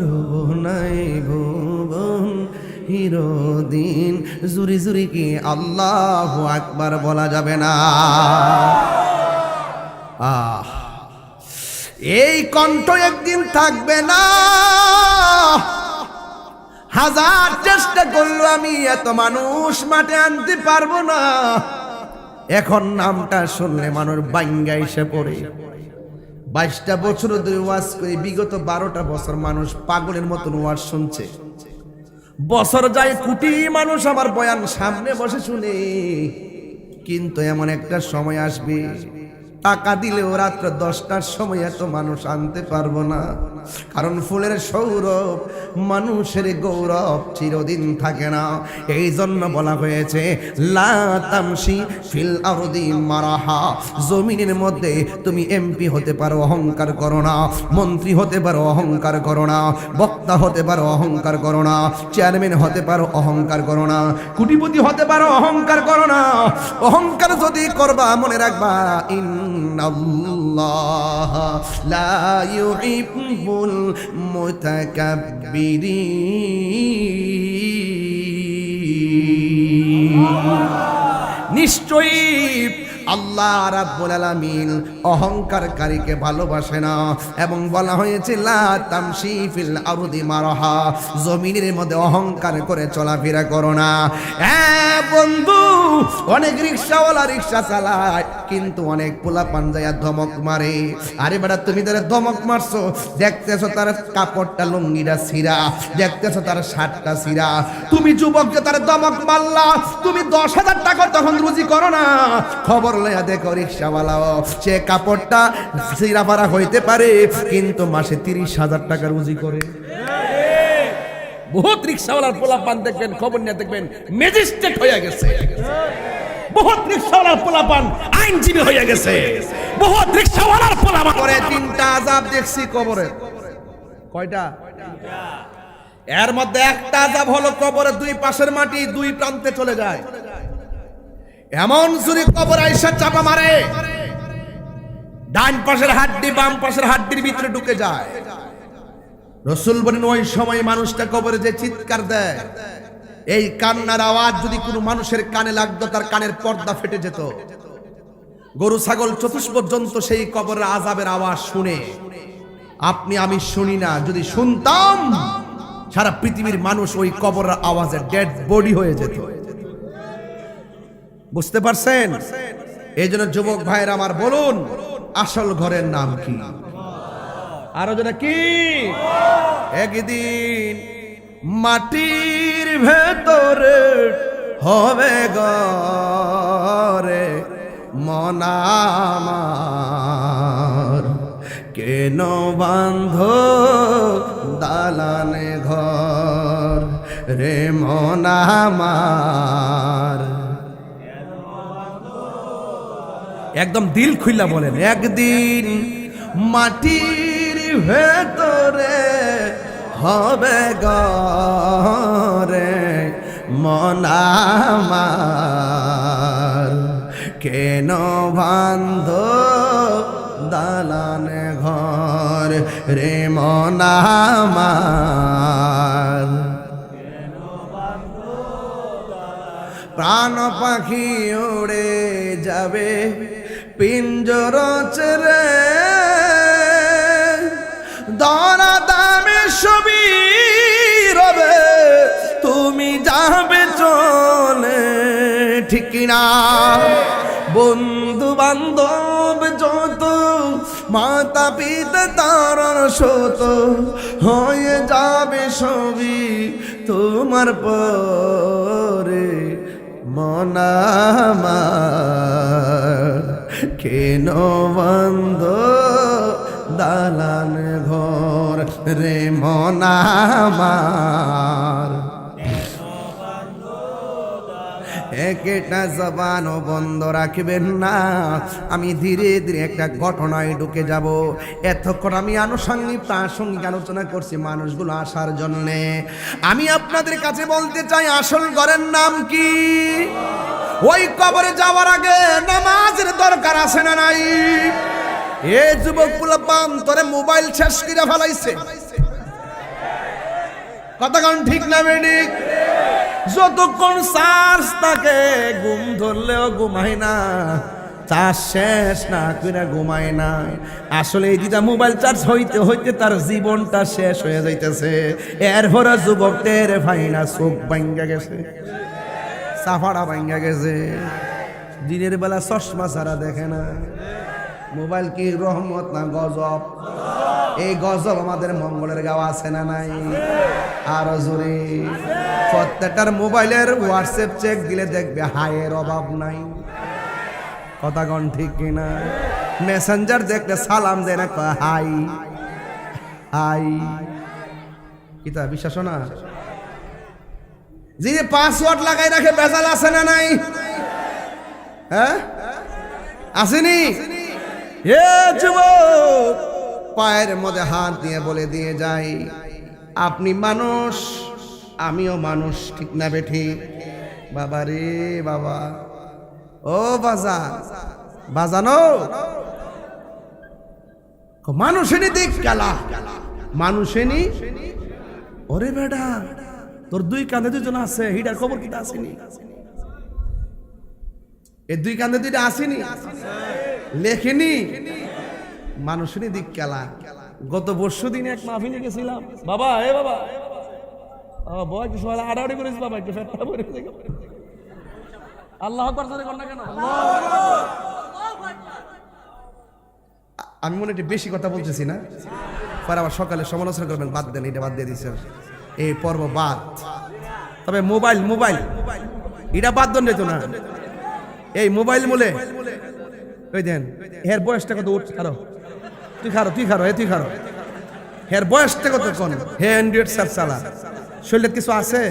রব নাই ভুবন চিরদিন। জুরি জুরি কি আল্লাহু আকবার বলা যাবে না? এই কণ্ঠ একদিন থাকবে না। হাজার চেষ্টা করলো আমি এত মানুষ মাঠে আনতে পারবো না। এখন নামটা শুনলে মানুষ বাঙ্গা এসে পড়ে। 22টা বছর ধরে ওয়াজ করে, বিগত 12টা বছর মানুষ পাগলের মতন ওয়াজ শুনছে। বছর যায়, কোটি মানুষ আমার বয়ান সামনে বসে শুনে। কিন্তু এমন একটা সময় আসবে, টাকা দিলেও রাত্র 10টার সময় এত মানুষ আনতে পারবো না, কারণ ফুলের সৌরভ মানুষের গৌরব চিরদিন থাকে না। এই জন্য বলা হয়েছে লা তামশি ফিল আরদি মারাহা, জমিনের মধ্যে তুমি এমপি হতে পারো, অহংকার করো না। মন্ত্রী হতে পারো, অহংকার করো না। বক্তা হতে পারো, অহংকার করো না। চেয়ারম্যান হতে পারো, অহংকার করো না। কোটিপতি হতে পারো, অহংকার করো না। অহংকার যদি করবা মনে রাখবা ইন্নাল্লাহ লা ইউহিব্বুল মুতাকাব্বিরিন। নিশ্চয়ই আল্লাহ রাব্বুল আলামিন অহংকারকারীকে ভালোবাসে না। এবং বলা হয়েছে লা তামশি ফিল আরদি মারাহা, জমিনের মধ্যে অহংকার করে চলাফেরা করো না। হ্যাঁ বন্ধু, অনেক রিকশাওয়ালা রিকশা চালায়, কিন্তু অনেক পোলা পাঞ্জায়া ধমক মারে। আরে বেটা, তুমি তার ধমক মারছো, দেখতেছো তার কাপড়টা লুঙ্গিটা ছিঁড়া, দেখতেছো তার শার্টটা ছিঁড়া। তুমি যুবককে তার ধমক মারলা, তুমি 10,000 টাকা তখন রুজি করো না। খবর লয়া দেখো রিকশাওয়ালাও, সে কাপড়টা ছিঁড়া পারা হইতে পারে, কিন্তু মাসে 30,000 টাকা রুজি করে। বহুত রিকশাওয়ালার পোলাপান দেখবেন, খবর নিয়ে দেখবেন ম্যাজিস্ট্রেট হয়ে গেছে। বহুত রিকশাওয়ালার পোলাপান আইনজীবী হয়ে গেছে। বহুত রিকশাওয়ালার পোলাপান করে 3টা আযাব দেখছি কবরে। কয়টা? এর মধ্যে একটা আযাব হলো কবরে 2 পাশের মাটি 2 প্রান্তে চলে যায়। এমন জোরে কবর আইসা চাপা মারে, ডান পাশের হাড্ডি বাম পাশের হাড্ডির ভিতরে ঢুকে যায়। রাসূল বলেন ওই সময় মানুষটা কবরে যে চিৎকার দেয়, এই কান্নার আওয়াজ যদি কোনো মানুষের কানে লাগতো তার কানের পর্দা ফেটে যেত। গরু ছাগল চতুষ্পদ জন্তু সেই কবরের আযাবের আওয়াজ শুনে, আপনি আমি শুনি না, যদি শুনতাম সারা পৃথিবীর মানুষ ওই কবরের আওয়াজে ডেড বডি হয়ে যেত। বুঝতে পারছেন? এই জন্য যুবক ভাইয়েরা আমার, বলুন আসল ঘরের নাম কি? আরো যেটা কি? একদিন মাটির ভেতরে হবে ঘরে মন আমার, কেন বান্ধ দালানে ঘর রে মন আমার। একদম দিল খুইলা বলেন, একদিন মাটির ভেতরে হবে ঘরে মন আমার, কেন বান্ধ দালানে ঘর রে মন আমার। প্রাণ পাখি উড়ে যাবে পিঞ্জর ছেড়ে, দরা দামে সবই রবে, তুমি যাবে চলে, ঠিক না? বন্ধু বান্ধব যত, মাতা পিতা তার শত, হয়ে যাবে সবই তোমার পরে মন আমার, কেন বন্ধ দালান ঘর রে মন আমার। একটা জবানও বন্ধ রাখবেন না। আমি ধীরে ধীরে একটা ঘটনায় ঢুকে যাব। এতক্ষণ আমি আনুষঙ্গিক প্রাসঙ্গিক আলোচনা করছি মানুষগুলো আসার জন্যে। আমি আপনাদের কাছে বলতে চাই আসল ঘরের নাম কি? ওই কবরে যাওয়ার আগে নামাজের দরকার আছে না নাই? এ যুবক পোলাপান, তোরে মোবাইল শেষ করে ফেলাইছে, কথা কোন ঠিক না বেঠিক? যতক্ষণ চার্জ থাকে ঘুম ধরলেও ঘুমায় না, চার্জ শেষ না করে ঘুমায় না। আসলে এই দিদা মোবাইল চার্জ হইতে হইতে তার জীবনটা শেষ হয়ে যাইতেছে। এরপরে যুবকদের ভাইনা চোখ ভাঙ্গা গেছে, সাফাড়া ভাঙ্গা গেছে, দিনের বেলা চশমা ছাড়া দেখে না। মোবাইল কি রহমত না গজব? এই গজব আমাদের মঙ্গলের গাওয়া আছে না নাই? আরো জোরে, প্রত্যেকটার মোবাইলের হোয়াটসঅ্যাপ চেক দিলে দেখবে হায়ের অভাব নাই, কথা কোন ঠিক কিনা? মেসেঞ্জার দেখলে সালাম দেয় না, কয় হাই হাই। কিতা বিশ্বাস না? যে পাসওয়ার্ড লাগাই রাখে বেজাল আছে না নাই? হ্যাঁ আসেনি? এ যুবক পায়ের মধ্যে হাত দিয়ে বলে দিয়ে যাই, আপনি মানুষ, আমিও মানুষ, ঠিক না বেঠি? বাবা রে বাবা, ও বাজান, বাজানো মানুষেরই দিক গেলা, মানুষেরই। ওরে বেটা, তোর দুই কাঁধে দুজন আছে, হিডার খবর কিটা আসেনি? এই দুই কাঁধে দুইটা আসেনি, লেখেনি। মানুষেরই দিক খেলা। গত পরশু দিনে এক মাহফিলে গেছিলাম, বাবা এ বাবা বয় একটু সকালে আড়াআড়ি করেছি বাবা, একটু ফেটটা পরে আল্লাহ আকবার জোরে কর না কেন? আমি মনে একটু বেশি কথা বলতেছি না, পরে আবার সকালে সমালোচনা করবেন, বাদ দেন, এটা বাদ দিয়ে দিচ্ছেন, এই পর্ব বাদ। তবে মোবাইল মোবাইল এটা বাদ দেন যেত না, এই মোবাইল মূলে ওই দেন এর বয়সটা কত? উঠ খারো, তুই খারো, তুই খারো, তুই খারো। এর বয়সটা কত? কোন হে অ্যান্ড্রয়েড সার চালা, শরীরে কিছু আছে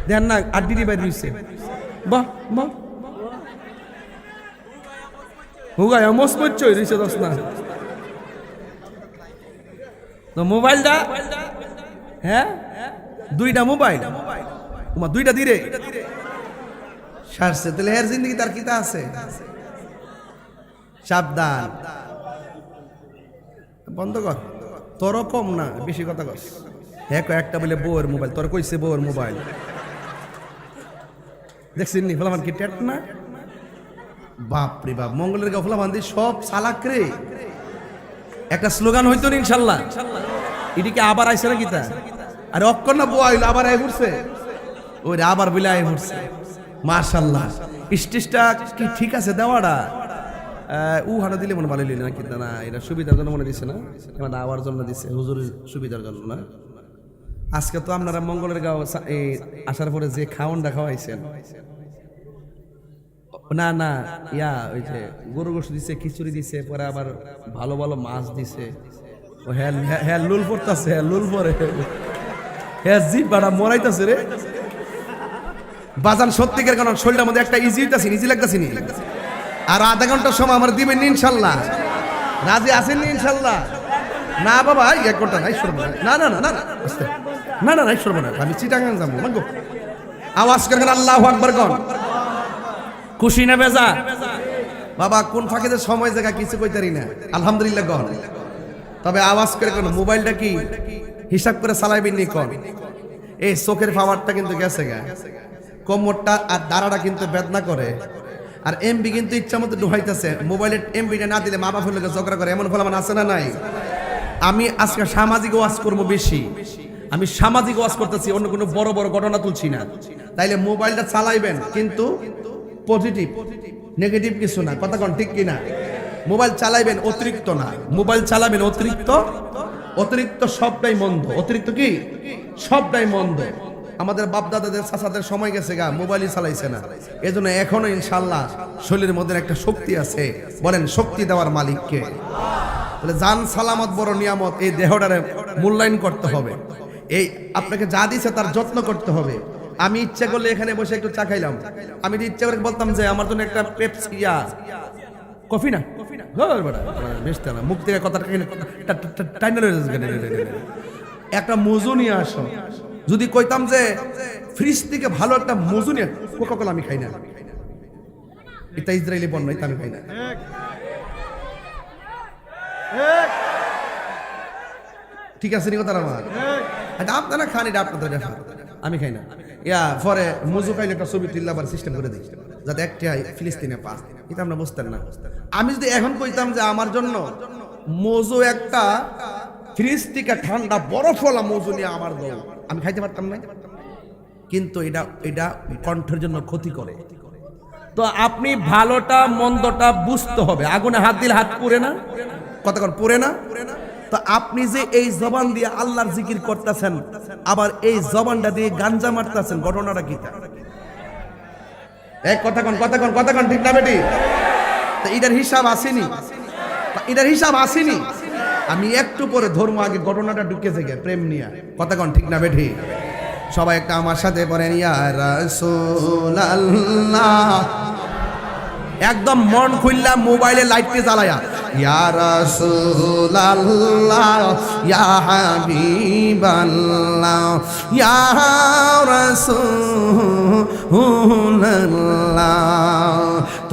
দেন না, আড্ডি বাইরে দিচ্ছে, বাহ বাহ হুগায় মসমত চই দিছে দোস না। তো মোবাইলটা, হ্যাঁ দুইটা মোবাইল, তোমার দুইটা দিরে সারছে, তাহলে এর জিন্দগি তার কিতা আছে? সাবধান, বন্ধ কর, তোর কম না, বেশি কথা কর। হ্যাঁ একটা বলে বউয়ের মোবাইল, তোর কইছে বউয়ের মোবাইল, দেখছিস নি ফলামান কি টেট না? বাপরে বাপ, মঙ্গলের গফলা বান্ধি সব চালাক রে। একটা স্লোগান হইতো না ইনশাল্লাহ, এদিকে আবার আইসে না কিতা? আরে অক্ষর না বউ আইলো, আবার আই ঘুরছে, ওই আবার বলে আই ঘুরছে। মাশাল্লাহ, স্টেজটা কি ঠিক আছে দেওয়াটা? হানা দিলে মনে ভালো না কিন্তু না, এটা সুবিধার জন্য মনে দিছে না, মানে আওয়ার জন্য দিছে, হুজুরের সুবিধার জন্য না। আজকে তো আপনারা মঙ্গলের গাঁও আসার পরে যে খাওয়ানটা খাওয়াইছেন, না না ইয়া ওই যে গরু গোশ দিছে, খিচুড়ি দিছে, পরে আবার ভালো ভালো মাছ দিছে। ও হ্যাঁ হ্যাঁ লুল পড়তাছে, হ্যাঁ লুল পরে, হ্যাঁ জিপ বাড়া মরাইতাছে রে বাজান। সত্যিকার কারণ শরীরটার মধ্যে একটা ইজি হইতাছে, ইজি লাগতাছে নি। আর আধা ঘন্টার সময় আমার দিবেন ইনশাল্লাহ, রাজি আছেন ইনশাল্লাহ? না বাবা 1 ঘন্টা নাই, সরব না, না না না না না না না, সরব না, আমি চিটাগাং যাবো না গো। আওয়াজ করেন আল্লাহু আকবার কোন, খুশি না বেজা? বাবা কোন ফাঁকে সময় জায়গা কিছু কইতারি না, আলহামদুলিল্লাহ কোন। তবে আওয়াজ করে কোন, মোবাইলটা কি হিসাব করে চালাইবেন নি কোন? এই চোখের পাওয়ারটা কিন্তু গেছে গা, কোমরটা আর দাঁড়াটা কিন্তু বেদনা করে, আর এমবি কিন্তু ইচ্ছা মতো ঢুকাইতেছে। মোবাইলের এমবিটা না দিলে মা বাপের লোকে ঝগড়া করে, এমন ফলামান আছে না নাই? আমি আজকে সামাজিক ওয়াজ করবো বেশি, আমি সামাজিক ওয়াজ করতেছি, অন্য কোনো বড় বড় ঘটনা তুলছি না। তাইলে মোবাইলটা চালাইবেন কিন্তু পজিটিভ, নেগেটিভ কিছু না, কথা কোন ঠিক কিনা? মোবাইল চালাইবেন অতিরিক্ত না, মোবাইল চালাবেন অতিরিক্ত, অতিরিক্ত সবটাই মন্দ, অতিরিক্ত কি সবটাই মন্দ। আমাদের বাপ দাদাদের চাচাদের সময় গেছে গা, মোবাইলই চালাইছে না, এজন্য এখনো ইনশাআল্লাহ শরীরের মধ্যে একটা শক্তি আছে। বলেন শক্তি দেওয়ার মালিককে। তাহলে জান সালামত বড় নিয়ামত, এই দেহটারে মূল্যায়ন করতে হবে, এই আপনাকে যা দিছে তার যত্ন করতে হবে। আমি ইচ্ছা করলে এখানে বসে একটু চা খাইলাম, আমি ইচ্ছা করে বলতাম যে আমার জন্য একটা পেপসি কফি না, বেশটা না, মুখ থেকে কথা একটা মজু নিয়ে আসো। যদি কইতাম যে ফ্রিজ থেকে ভালো একটা মজু নিয়ে, কোকা-কোলা আমি খাই না, এটা ইসরায়েলি পণ্য, এটা আমি খাই না। ঠিক আছে নি কথা আমার? এটা আপনারা খান, এটা আপনাদের ব্যাপার, আমি খাই না। ইয়া পরে মজু খাইলে একটা ছবি তুললাবার সিস্টেম করে দিই, যাতে একটা ফিলিস্তিনে পা, এটা আমরা বুঝতেন না। আমি যদি এখন কইতাম যে আমার জন্য মজু একটা ফ্রিজ থেকে ঠান্ডা বরফওয়ালা মজু নিয়ে আমার দল, আমি খাইতে পারতাম না, কিন্তু এটা কণ্ঠের জন্য ক্ষতি করে। তো আপনি ভালোটা মন্দটা বুঝতে হবে। আগুনে হাত দিলে হাত পুড়ে না, কতক্ষণ পুড়ে না? তো আপনি যে এই জবান দিয়ে আল্লাহর জিকির করতেছেন, আবার এই জবানটা দিয়ে গাঞ্জা মারতেছেন, ঘটনাটা কি? কতক্ষণ ঠিক না বেটি? তো এটার হিসাব আসেনি? এটার হিসাব আসেনি। আমি একটু পরে ধর্ম, আগে ঘটনাটা ঢুকেছে গে প্রেম নিয়ে, কথা কন ঠিক না বেঠি? সবাই একটা আমার সাথে পড়েন, ইয়া রাসূলুল্লাহ, একদম মন খুললা মোবাইলে লাইটটি জ্বালায়া, ইয়া রাসূলুল্লাহ ইয়া হাবিবাল্লাহ ইয়া রাসূলুল্লাহ,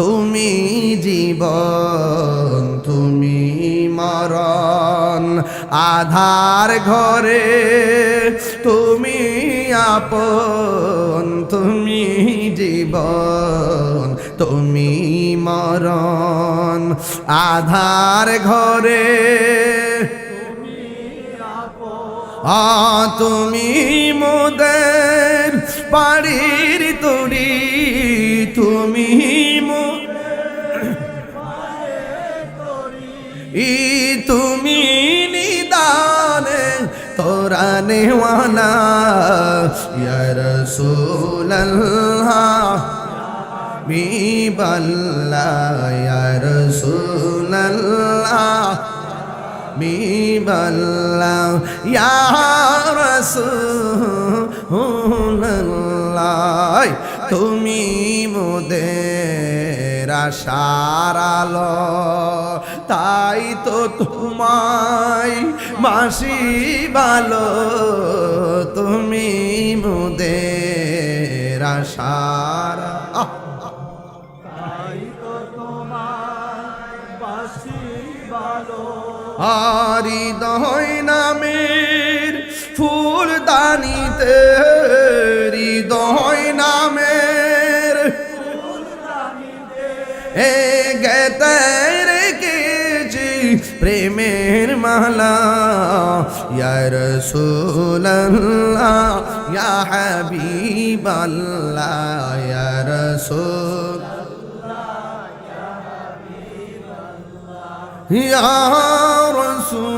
তুমি জীবন তুমি মরণ, আধার ঘরে তুমি আপন, তুমি জীবন তুমি মরণ, আধার ঘরে তুমি মোদের বাড়ির তরি, তুমি তুমি নিদানে তোরা নেওয়ানা, ইয়া রাসূলুল্লাহ হাবিবাল্লাহ ইয়া রাসূলুল্লাহ হাবিবাল্লাহ ইয়া রাসূলুল্লাহ, তুমি মোদের আশার আলো, তাই তো তোমায় বাসি ভালো, তুমি মোদের আশার হৃদয় নামের ফুলদানিতে, হৃদয় নামের গেতে রেখেছি প্রেমের মালা, ইয়া রাসূলুল্লাহ ইয়া হাবিবাল্লাহ ইয়া রাসূল ইয়া রাসূলুল্লাহ।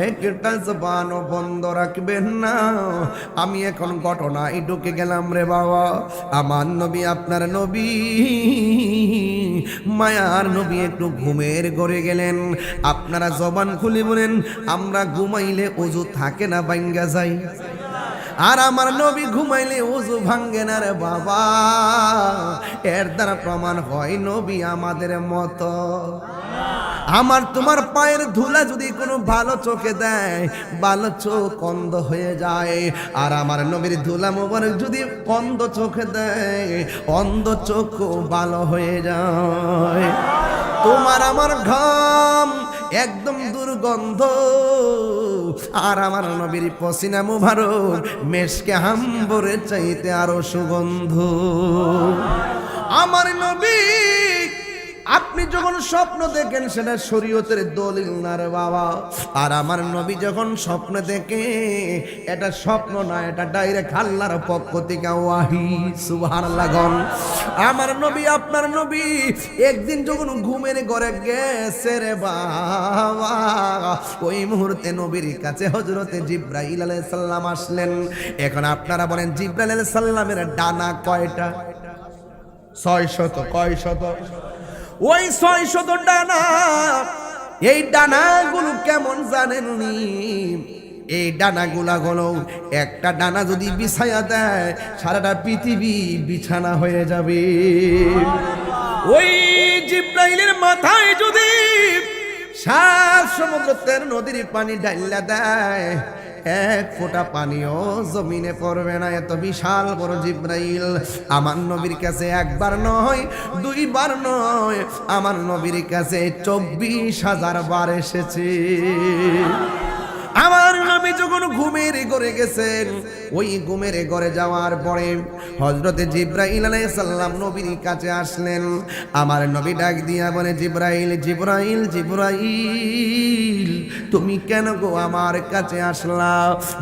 একটা জবানও বন্ধ রাখবেন না। আমি এখন ঘটনায় ঢুকে গেলাম রে বাবা। আমার নবী, আপনার নবী, মায়ার নবী একটু ঘুমের ঘরে গেলেন। আপনারা জবান খুলে বলেন, আমরা ঘুমাইলে ওযু থাকে না, ভাঙ্গা যায়। আর আমার নবী ঘুমাইলে ওযু ভাঙ্গে না রে বাবা। এর দ্বারা প্রমাণ হয় নবী আমাদের মতো। আমার তোমার পায়ের ধুলা যদি কোনো ভালো চোখে দেয়, ভালো চোখ অন্ধ হয়ে যায়। আর আমার নবীর ধুলা মোবারক যদি অন্ধ চোখে দেয়, অন্ধ চোখ ভালো হয়ে যায়। তোমার আমার ঘাম একদম দুর্গন্ধ, আর আমার নবীর পসিনা মুবারক মেশকে হাম্বরের চাইতে আরো সুগন্ধ। আমার নবী, আপনি যখন স্বপ্ন দেখেন সেটা শরীয়তের দলিল না রে বাবা। আর আমার নবী যখন স্বপ্ন দেখে, এটা স্বপ্ন না, এটা ডাইরেক্ট আল্লাহর পক্ষ থেকে ওয়াহি। সুবহানাল্লাহ। আমার নবী, আপনার নবী একদিন যখন ঘুমের ঘরে গেছে রে বাবা, ওই মুহূর্তে নবীর কাছে হযরতে জিবরাইল আলাইহিস সালাম আসলেন। এখন আপনারা বলেন, জিবরাইল আলাইহিস সালামের ডানা কয়টা? 600। কয় শত? ওই 600 ডানা। এই ডানাগুলো কেমন জানেননি? এই ডানাগুলা হলো, একটা ডানা যদি বিছায়া দেয় সারাটা পৃথিবী বিছানা হয়ে যাবে। ওই জিবরাইলের মাথায় যদি 7 সমুদ্রের নদীর পানি ঢাইলা দেয়, 1 ফোঁটা পানিও জমিনে পড়বে না। এত বিশাল বড় জিবরাইল আমার নবীর কাছে একবার নয়, 2 বার নয়, আমার নবীর কাছে 24,000 বার এসেছে। আমার নবী যখন ঘুমের ঘরে গেছেন, ওই ঘুমের ঘরে যাওয়ার পরে হযরতে জিবরাইল আলাইহিস সালাম নবীর কাছে আসলেন। আমার নবী ডাক দিয়া বলে, জিবরাইল, জিবরাইল, জিবরাইল, তুমি কেন গো আমার কাছে আসলা?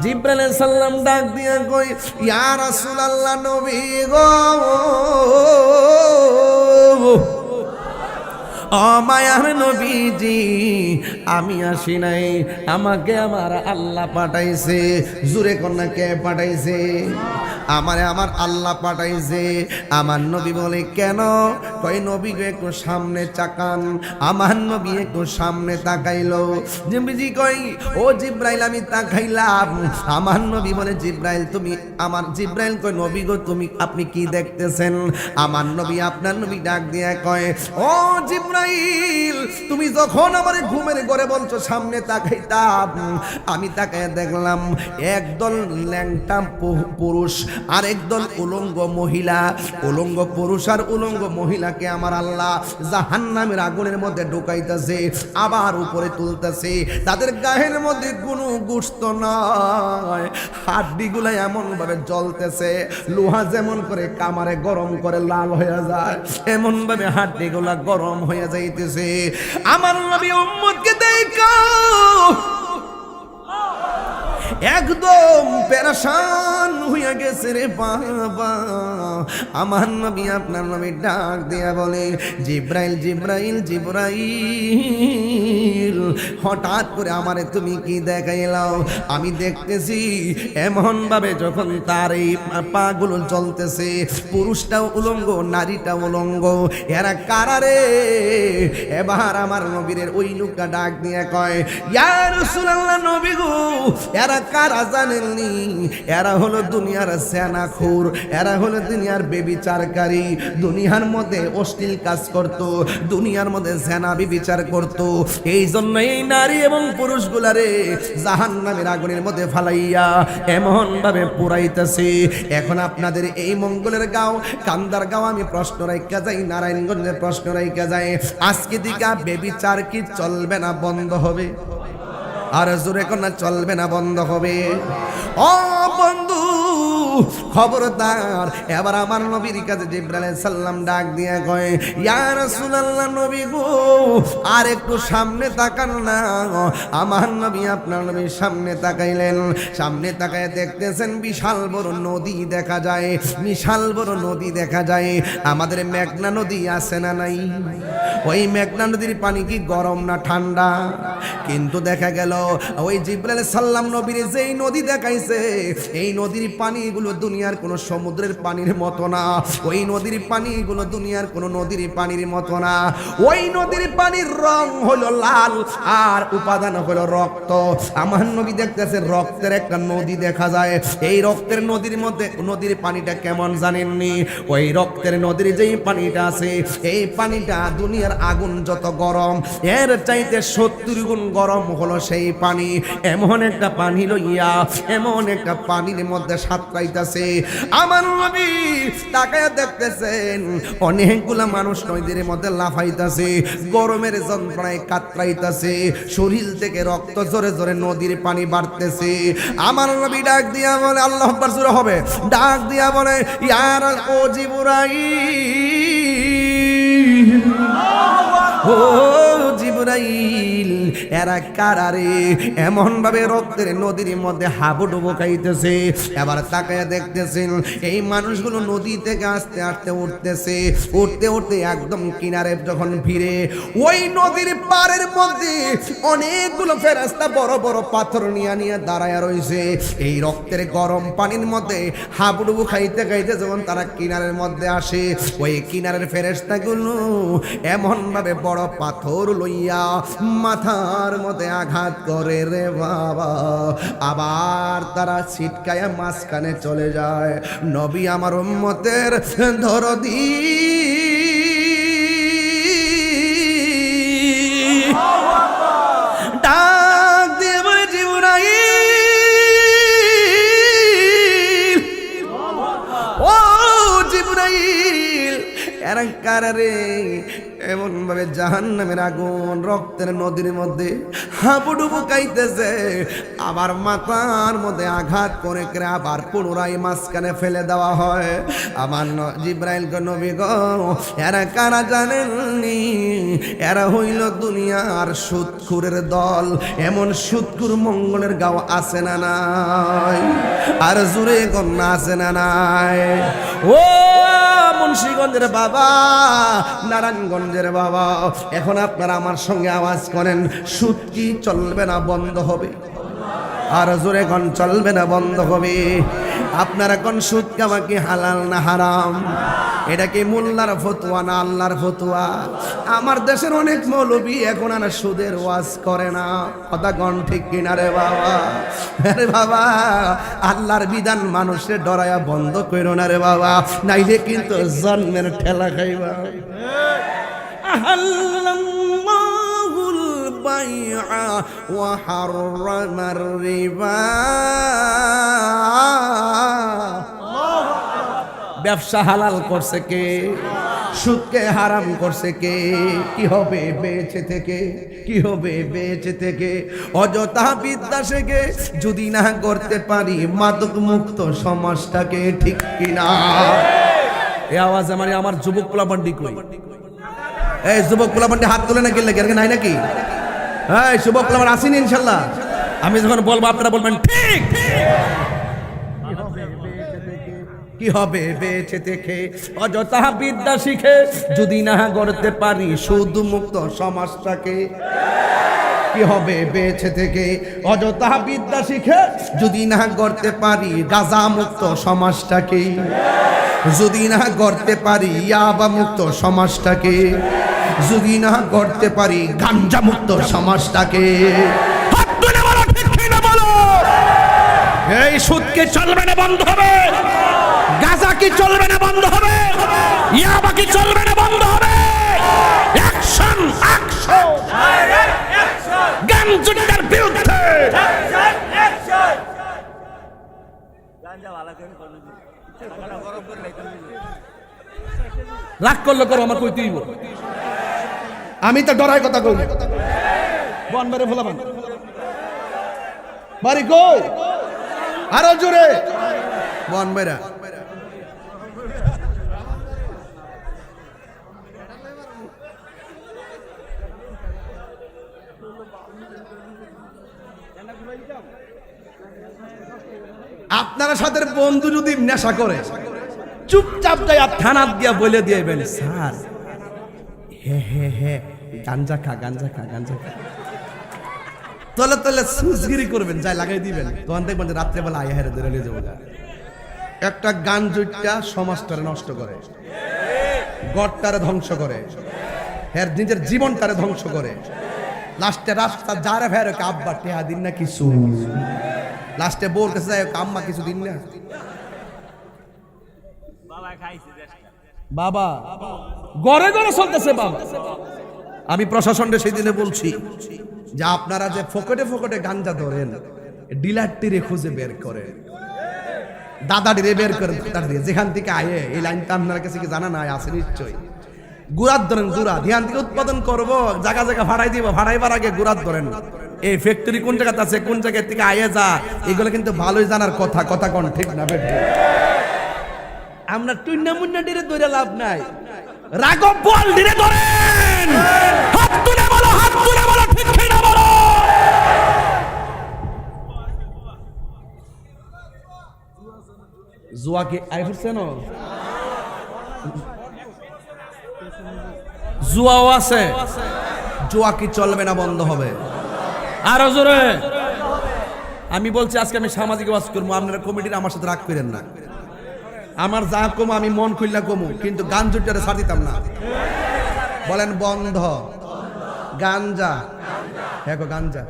জিবরাইল আলাইহিস সালাম ডাক দিয়া কই, ইয়া রাসূলুল্লাহ, নবী গো, ও মায়ার নবীজি আমি আসি নাই, আমাকে আমার আল্লাহ পাঠাইছে। জুরে কন্যা কে পাঠাইছে? আমারে আমার আল্লাহ পাঠাইছে। আমার নবী বলে কেন? কই নবী গো একটু সামনে তাকান। আমার নবী একটু সামনে তাকাইলো। নবীজি কই ও জিব্রাইল আমি তাকাইলাম। আমার নবী বলে জিব্রাইল তুমি আমার জিব্রাইল কই নবী গো তুমি আপনি কি দেখতেছেন? আমার নবী আপনার নবী ডাক দিয়ে কয় ও জিব্রাইল তুমি যখন আমার ঘুমের ঘরে বলছো সামনে তাকাইতাম, আমি তাকায় দেখলাম একদল ল্যাংটা পুরুষ আর একদল উলঙ্গ মহিলা। উলঙ্গ পুরুষ আর উলঙ্গ মহিলাকে আমার আল্লাহ জাহান্নামের আগুনের মধ্যে ঢুকাইতেছে, আবার উপরে তুলতেছে। তাদের গায়ের মধ্যে কোনো গোশত নয়, হাড্ডিগুলো এমন ভাবে জ্বলতেছে, লোহা যেমন করে কামারে গরম করে লাল হয়ে যায় এমন ভাবে হাড্ডিগুলা গরম হয়ে যাইতেছে। আমার নবী উম্মতকে দেখো একদম পেরেশান হইয়া গেছে রে বাবা। আমার নবী আপনার নবী ডাক দিয়া বলে জিব্রাইল জিব্রাইল জিব্রাইল হঠাৎ করে আমারে তুমি কি দেখাইলাও? আমি দেখতেছি এমন ভাবে যখন তার এই পাগুলো চলতেছে, পুরুষটাও উলঙ্গ নারীটাও উলঙ্গ, এরা কারারে? এবার আমার নবীর ওই লোকটা ডাক দিয়ে কয় ইয়া রাসূলুল্লাহ নবী গো এরা কারা জানেননি? এরা হলো দুনিয়ার সেনাখোর, এরা হলো দুনিয়ার বেবিচারকারী, দুনিয়ার মধ্যে অশ্লীল কাজ করত, দুনিয়ার মধ্যে সেনা বেবিচার করত। এই জন্য এই নারী এবং পুরুষগুলারে জাহান্নামের আগুনের মধ্যে ফালাইয়া এমন ভাবে পুরাইতেছে। এখন আপনাদের এই মঙ্গলের গাঁও কান্দার গাঁও আমি প্রশ্ন রাইখা যাই, নারায়ণগঞ্জের প্রশ্ন রাইখা যাই, আজকে দিকা বেবিচার কি চলবে না বন্ধ হবে? আর জোরে কোনা চলবে না বন্ধ হবে? ও বন্ধু খবরদার। এবার আমার নবীর কাছে জিবরাইল আলাইহিস সালাম ডাক দিয়ে কয় ইয়া রাসূলুল্লাহ নবী গো আর একটু সামনে তাকান না। আমার নবী আপনার নবীর সামনে তাকাইলেন, সামনে তাকায় দেখতেছেন বিশাল বড় নদী দেখা যায়, বিশাল বড় নদী দেখা যায়। আমাদের মেঘনা নদী আছে না নাই? ওই মেঘনা নদীর পানি কি গরম না ঠান্ডা? কিন্তু দেখা গেল ওই জিবরাইল আলাইহিস সালাম নবীর যেই নদী দেখাইছে এই নদীর পানিগুলো দুনিয়ার কোন সমুদ্রের পানির মতো না, ওই নদীর পানিগুলো দুনিয়ার কোন নদীর পানির মতো না। ওই নদীর পানির রং হলো লাল আর উপাদান হলো রক্ত। আমার নবী দেখতেছে রক্তের একটা নদী দেখা যায়। এই রক্তের নদীর মধ্যে নদীর পানিটা কেমন জানেননি? ওই রক্তের নদীর যেই পানিটা আছে এই পানিটা দুনিয়ার আগুন যত গরম এর চাইতে 70 গুণ গরম হলো সেই পানি। এমন একটা পানি লইয়া এমন একটা পানির মধ্যে সাঁতরাইতেছে। আমার নবী তাকায়া দেখতেছেন অনেকগুলা মানুষ নদীর মধ্যে লাফাইতেছে, গরমের যন্ত্রণায় কাতরাইতেছে, শরীর থেকে রক্ত জোরে জোরে নদীর পানি বাড়তেছে। আমার নবী ডাক দিয়া বলে আল্লাহু আকবার জোরে হবে, ডাক দিয়া বলে ইয়া ও জিবরাইল, ও জিবরাইল এরা কারারে? এমন ভাবে রক্তের নদীর মধ্যে হাবুডুবু খাইতেছে। এবার তাকায় দেখতেছেন এই মানুষগুলো নদী থেকে আস্তে আস্তে উঠতেছে, উঠতে উঠতে একদম কিনারে যখন ভিড়ে ওই নদীর পাড়ের মধ্যে অনেকগুলো ফেরেশতা বড় বড় পাথর নিয়ে নিয়ে দাঁড়ায় রয়েছে। এই রক্তের গরম পানির মধ্যে হাবুডুবু খাইতে খাইতে যখন তারা কিনারের মধ্যে আসে ওই কিনারের ফেরেশতাগুলো এমন ভাবে বড় পাথর লইয়া মাথার মধ্যে আঘাত করে রে বাবা, আবার তারা ছিটকায়া মাঝখানে চলে যায়। নবী আমার উম্মতের দরদি ডাক দিয়ে বলে জিবরাইল, ও জিবরাইল এরা কারারে? এমন ভাবে জাহান্নামের আগুন রক্তের নদীর মধ্যে হাবুডুবু খাইতেছে, আবার মাথার মধ্যে আঘাত করে আবার পুনরায় মাঝখানে ফেলে দেওয়া হয়। আমার জিবরাইল গো নবী গো এরা কারা জানেননি? এরা হইল দুনিয়ার সুদখুরের দল। এমন সুদখুর মঙ্গলের গাঁও আছে না নাই? আর জুড়ে গন্না আছে না নাই? ও মুন্সিগঞ্জের বাবা, নারায়ণগঞ্জের বাবা, এখন আপনারা আমার সঙ্গে আওয়াজ করেন, সুদ কি চলবে না বন্ধ হবে? আর জোরে কোন চলবে না বন্ধ হবে? আপনারা কোন সুদ কামা কি হালাল না হারাম? এটা কি মোল্লার ফতোয়া না আল্লাহর ফতোয়া? আমার দেশের অনেক মৌলবী এখন আর সুদের ওয়াজ করে না, কথা কোন ঠিক কিনা রে বাবা? আরে বাবা, আল্লাহর বিধান মানুষের ডরায়া বন্ধ করো না রে বাবা, নাইলে কিন্তু জন্মের ঠেলা খাইবা। আহাল্লাল্লাহুল বাইআ ওয়া হাররামার রিবা। ব্যবসা হালাল করছে কে? সুদকে হারাম করছে কে? কি হবে বেঁচে থেকে? কি হবে বেঁচে থেকে? অযথা বিদ্যা শেখে যদি না করতে পারি মাদক মুক্ত সমাজটাকে, ঠিক কিনা? এই আওয়াজ আমার যুবক পোলাপান্ডি কই? এই যুবক পোলাপান্ডি হাত তুলে না গেলে নাই নাকি? এই যুবক পোলাপান আসেনি ইনশাল্লাহ? আমি যখন বলবো আপনারা বলবেন ঠিক। কি হবে বেঁচে থেকে? অযথা বিদ্যা শিখে যদি না গড়তে পারি সুদ মুক্ত সমাজটাকে, কি হবে বেঁচে থেকে? অযথা বিদ্যা শিখে যদি না গড়তে পারি গাঁজা মুক্ত সমাজটাকে, যদি না গড়তে পারি ইয়াবা মুক্ত সমাজটাকে, যদি না গড়তে পারি গাঞ্জা মুক্ত সমাজটাকে। হাত তুলে বলো ঠিক কিনা বলো? এই সুদকে চলবে না বন্ধ হবে? গাঁজা কি চলবে না বন্ধ হবে? ইয়াবা কি চলবে না বন্ধ হবে? অ্যাকশন অ্যাকশন অ্যাকশন, গাঞ্জার বিরুদ্ধে অ্যাকশন। গাঞ্জা ভালো করে করুন, গরম করে লাইতে রাগ করলে করো, আমার কইতে দিব। আমি তো ডরাই কথা কই, বন মেরে ফেলাবান বাড়ি কই, আরো জোরে বন মেরা। আপনার সাথে বন্ধু যদি নেশা করে চুপচাপ যাই থানা দিয়া বলে দিয়েবেন, স্যার হে গাঞ্জা খা গাঞ্জা খা গাঞ্জা খা, তলে তলে সুসগিরি করবেন, যাই লাগাই দিবেন। তখন দেখবেন যে রাত্রেবেলা আয়া হেরে ধরে নিয়ে যাবো। একটা গান জুটটা সমাজটারে নষ্ট করে, গড়টারে ধ্বংস করে, হের নিজের জীবনটারে ধ্বংস করে। লাস্টে রাস্তা যারে ফেরে আব্বা টেহা দিন না কিছু, লাস্টে বলতেছে যায় আম্মা কিছু দিন না, বাবা গড়ে গড়ে চলতেছে বাবা। আমি প্রশাসনকে সেই দিনে বলছি যে আপনারা যে ফকটে ফকটে গাঞ্জা ধরেন, ডিলারটিরে খুঁজে বের করে, দাদাটিরে বের করে, যেখান থেকে আয়ে এই লাইনটা আপনার কাছে কি জানা নাই? আছে নিশ্চয়ই। গুড়াত ধরেন, গুড়া ধ্যান থেকে উৎপাদন করবো, জায়গা জায়গা ভাড়াই দিব, ভাড়াইবার আগে গুড়াত ধরেন। এই ফ্যাক্টরি কোন জায়গাতে আছে, কোন জায়গা থেকে আয়ে যা, এগুলো কিন্তু ভালোই জানার কথা, কথা কোন ঠিক না বেঠে? আমরা টুইনা মুন্না ডিরে ধরে লাভ নাই, রাগব বল ডিরে ধরেন। হাত তুলে বলো, হাত তুলে বলো, ঠিক না বলো? জুয়া কি আই ফুটছে না? জুয়াও আছে, জুয়া কি চলবে না বন্ধ হবে? আরো জোরে আমি বলছি, আজকে আমি সামাজিক ওয়াজ করবো, আপনারা কমিটির আমার সাথে রাগ করেন না। আমার যা কমো আমি মন খুললা কমু, কিন্তু গান জুটারে ছাড় দিতাম না। বলেন বন্ধ গাঞ্জা, হ্যাঁ গাঞ্জা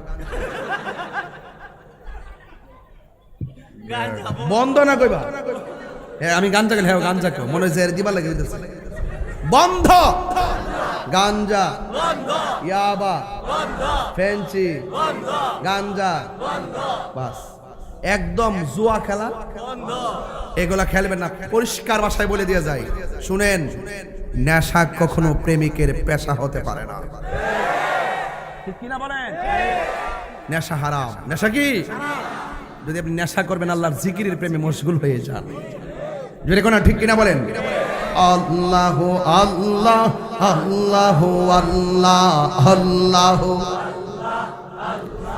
বন্ধ না কইবা? হ্যাঁ আমি গাঞ্জা গেলে, হ্যাঁ গাঞ্জা কো মনে হচ্ছে দিবা লাগে বন্ধ। গাঞ্জা, ইয়াবা, ফেন্সি, গাঞ্জা, বাস একদম জুয়া খেলা, এগুলা খেলবেন না। পরিষ্কার ভাষায় বলে দিয়ে যায়, শুনেন, নেশা কখনো প্রেমিকের পেশা হতে পারে না, ঠিক কিনা বলেন? নেশা হারাম। নেশা কি? যদি আপনি নেশা করবেন আল্লাহর জিকিরের প্রেমে মশগুল হয়ে যান, যদি কোন ঠিক কিনা বলেন? আল্লাহ আল্লাহ আল্লাহ আল্লাহ আল্লাহ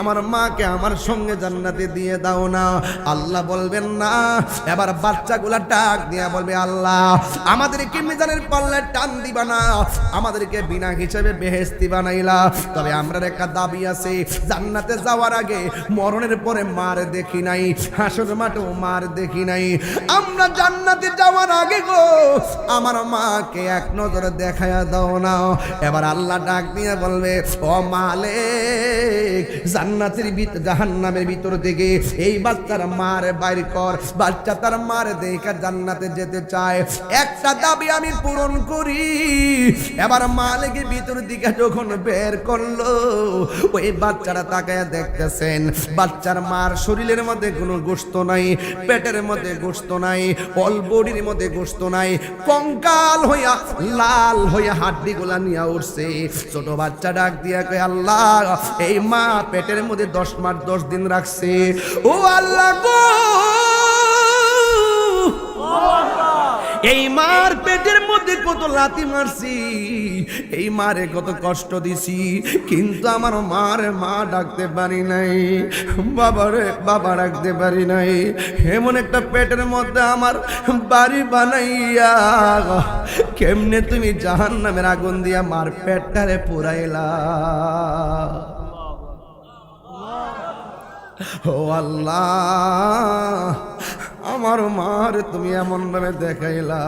আমার মাকে আমার সঙ্গে জান্নাতে দিয়ে দাও না। আল্লাহ বলবেন না। এবার বাচ্চাগুলা ডাক দিয়া বলবে, আল্লাহ আমাদেরকে মিজানের পাল্লায় টান দিবা না, আমাদেরকে বিনা হিসেবে বেহেশতি বানাইলা, তবে আমরা একটা দাবি আছে, জান্নাতে যাওয়ার আগে মরণের পরে মার দেখি নাই, হাসর মাঠেও মার দেখি নাই, আমরা জান্নাতে যাওয়ার আগে গো আমার মাকে এক নজরে দেখায়া দাও না। এবার আল্লাহ ডাক দিয়ে বলবে, ও মালিক, জান্নাতের ভিতর জাহান্নামের ভিতর থেকে এই বাচ্চার মার বাইর কর। বাচ্চা তার মার দেখে জান্নাতে যেতে চায়, একটা দাবি আমি পূরণ করি। এবার মালিকের ভিতর দিকে যখন বের করলো, ওই বাচ্চারা তাকায় দেখতেছেন বাচ্চার মার শরীরের মধ্যে কোনো গোশত নাই, পেটের মধ্যে গোশত নাই, অল বডির মধ্যে গোশত নাই, কঙ্কাল হইয়া লাল হইয়া হাড্ডি গুলা নিয়ে উঠছে। ছোট বাচ্চা ডাক দিয়া কয়, আল্লাহ এই মা পেটের মধ্যে 10 মাস 10 দিন রাখছে, ও আল্লাহ গো, এই মার পেটের মধ্যে কত লাথি মারছি, এই মারে কত কষ্ট দিছি, কিন্তু আমার মারে মা ডাকতে পারি নাই, বাবারে বাবা ডাকতে পারি নাই। এমন একটা পেটের মধ্যে আমার বাড়ি বানাইয়া কেমনে তুমি জাহান্নামের আগুন দিয়া মার পেটটারে পুরাইলা। ও আল্লাহ, আমার মার তুমি এমন ভাবে দেখাইলা,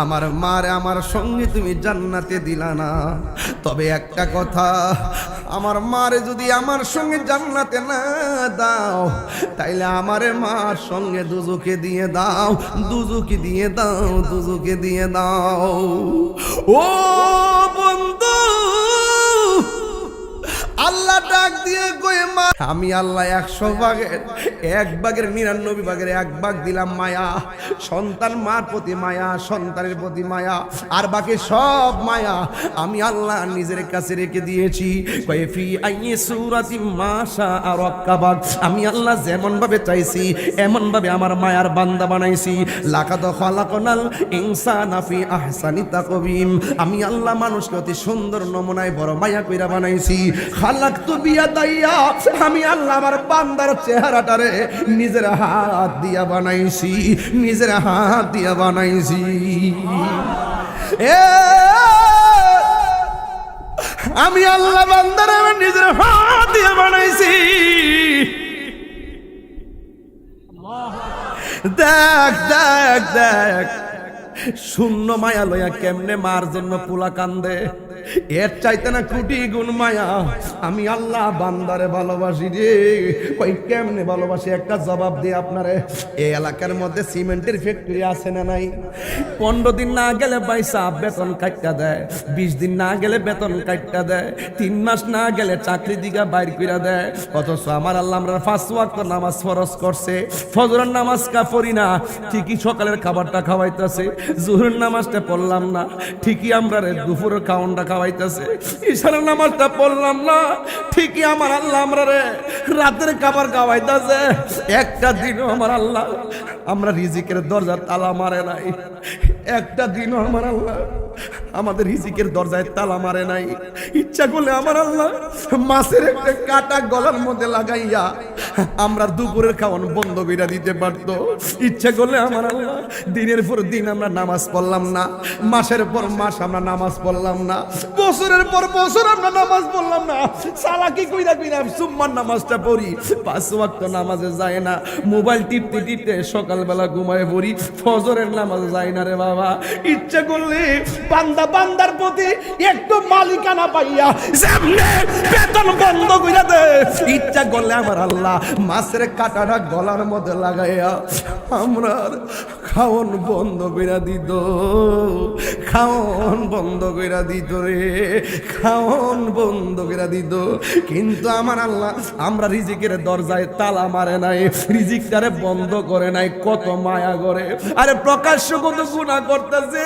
আমার মারে আমার সঙ্গে তুমি জান্নাতে দিলা না। তবে একটা কথা, আমার মারে যদি আমার সঙ্গে জান্নাতে না দাও, তাইলে আমারে মার সঙ্গে দুজকে দিয়ে দাও, দুজকে দিয়ে দাও, দুজকে দিয়ে দাও। ও বন্ধু, আল্লাহ ডাক দিয়ে কই, মা আমি আল্লাহ 100 ভাগের 1 ভাগের 99 ভাগের 1 ভাগ দিলাম মায়া, সন্তান মার প্রতি মায়া, সন্তানের প্রতি মায়া, আর বাকি সব মায়া আমি আল্লাহ নিজের কাছে রেখে দিয়েছি। কয়ফি আইয়ে সূরাতি মাশা আরাক্কাবাক, আমি আল্লাহ যেমন ভাবে চাইছি এমন ভাবে আমার মায়ার বান্দা বানাইছি। লাকাদ খালাকনাল ইনসানা ফি আহসানি তাকওয়িম, আমি আল্লাহ মানুষকে অতি সুন্দর নমুনায় বড় মায়া কইরা বানাইছি। খালাকতু বিয়াদাইয়া, আমি আল্লাহ আমার বান্দার চেহারাটারে নিজের হাত দিয়া বানাইছি, নিজের হাত দিয়া বানাইছি। আমি আল্লাহ বান্দার নিজের হাত দিয়া বানাইছি। দেখ দেখ দেখ, শূন্য মায়া লইয়া কেমনে মার জন্য পোলা কান্দে, এর চাইতে না কোটি গুণ মায়া আমি আল্লাহ বান্দারে ভালোবাসি রে। কই কেমনে ভালোবাসি, একটা জবাব দিয়ে আপনারে। এই এলাকার মধ্যে সিমেন্টের ফ্যাক্টরি আছে না নাই? 15 দিন না গেলে পয়সা বেতন কাটটা দেয়, 20 দিন না গেলে বেতন কাটটা দেয়, 3 মাস না গেলে চাকরি দিকে বাইর করে দেয়। অথচ আমার আল্লাহ আমরা 5 ওয়াক্ত নামাজ ফরজ করছে, ফজরের নামাজ পড়ি না, ঠিকই সকালের খাবারটা খাওয়াইতেছে, জোহরের নামাজটা পড়লাম না, ঠিকই আমরা দুপুরের খাওয়ানটা খাওয়াইতেছে, ঈশার নামাজটা পড়লাম না, ঠিকই আমার আল্লাহ আমরা রাতের খাবার খাওয়াইতেছে। একটা দিনও আমার আল্লাহ আমরা রিজিকের দরজা তালা মারে নাই, একটা দিনও আমার আল্লাহ আমাদের রিজিকের দরজায় তালা মারে নাই। ইচ্ছা করলে আমার আল্লাহ মাছের একটা কাটা গলার মধ্যে লাগাইয়া আমরা দুপুরের খাওয়ান বন্ধ করে দিতে পারতো। ইচ্ছা করলে আমার আল্লাহ দিনের পর দিন আমরা নামাজ পড়লাম না, মাসের পর মাস আমরা নামাজ পড়লাম না, বছরের পর বছর আমরা নামাজ পড়লাম না, সালাকি কইরা কইরা সুম্মার নামাজটা পড়ি, 5 ওয়াক্ত নামাজে যায় না, মোবাইল টিপতে টিপতে সকালবেলা ঘুমায় পড়ি, ফজরের নামাজে যায় না রে বাবা। ইচ্ছা করলে বান্দা বান্দার প্রতি একটু মালিকানা পাইয়া সামনে বেতন বন্ধ কইরা দে। ইচ্ছা করলে আমার আল্লাহ মাছের কাটাটা গলার মধ্যে লাগাইয়া আমরা খাওন বন্ধ কইরা দিত, খাওন বন্ধ কইরা দিত রে, খাওন বন্ধ কইরা দিত। কিন্তু আমার আল্লাহ আমরা রিজিকের দরজায় তালা মারে নাই, রিজিকটারে বন্ধ করে নাই, কত মায়া করে। আরে প্রকাশ্য কত গুনাহ করতেছে,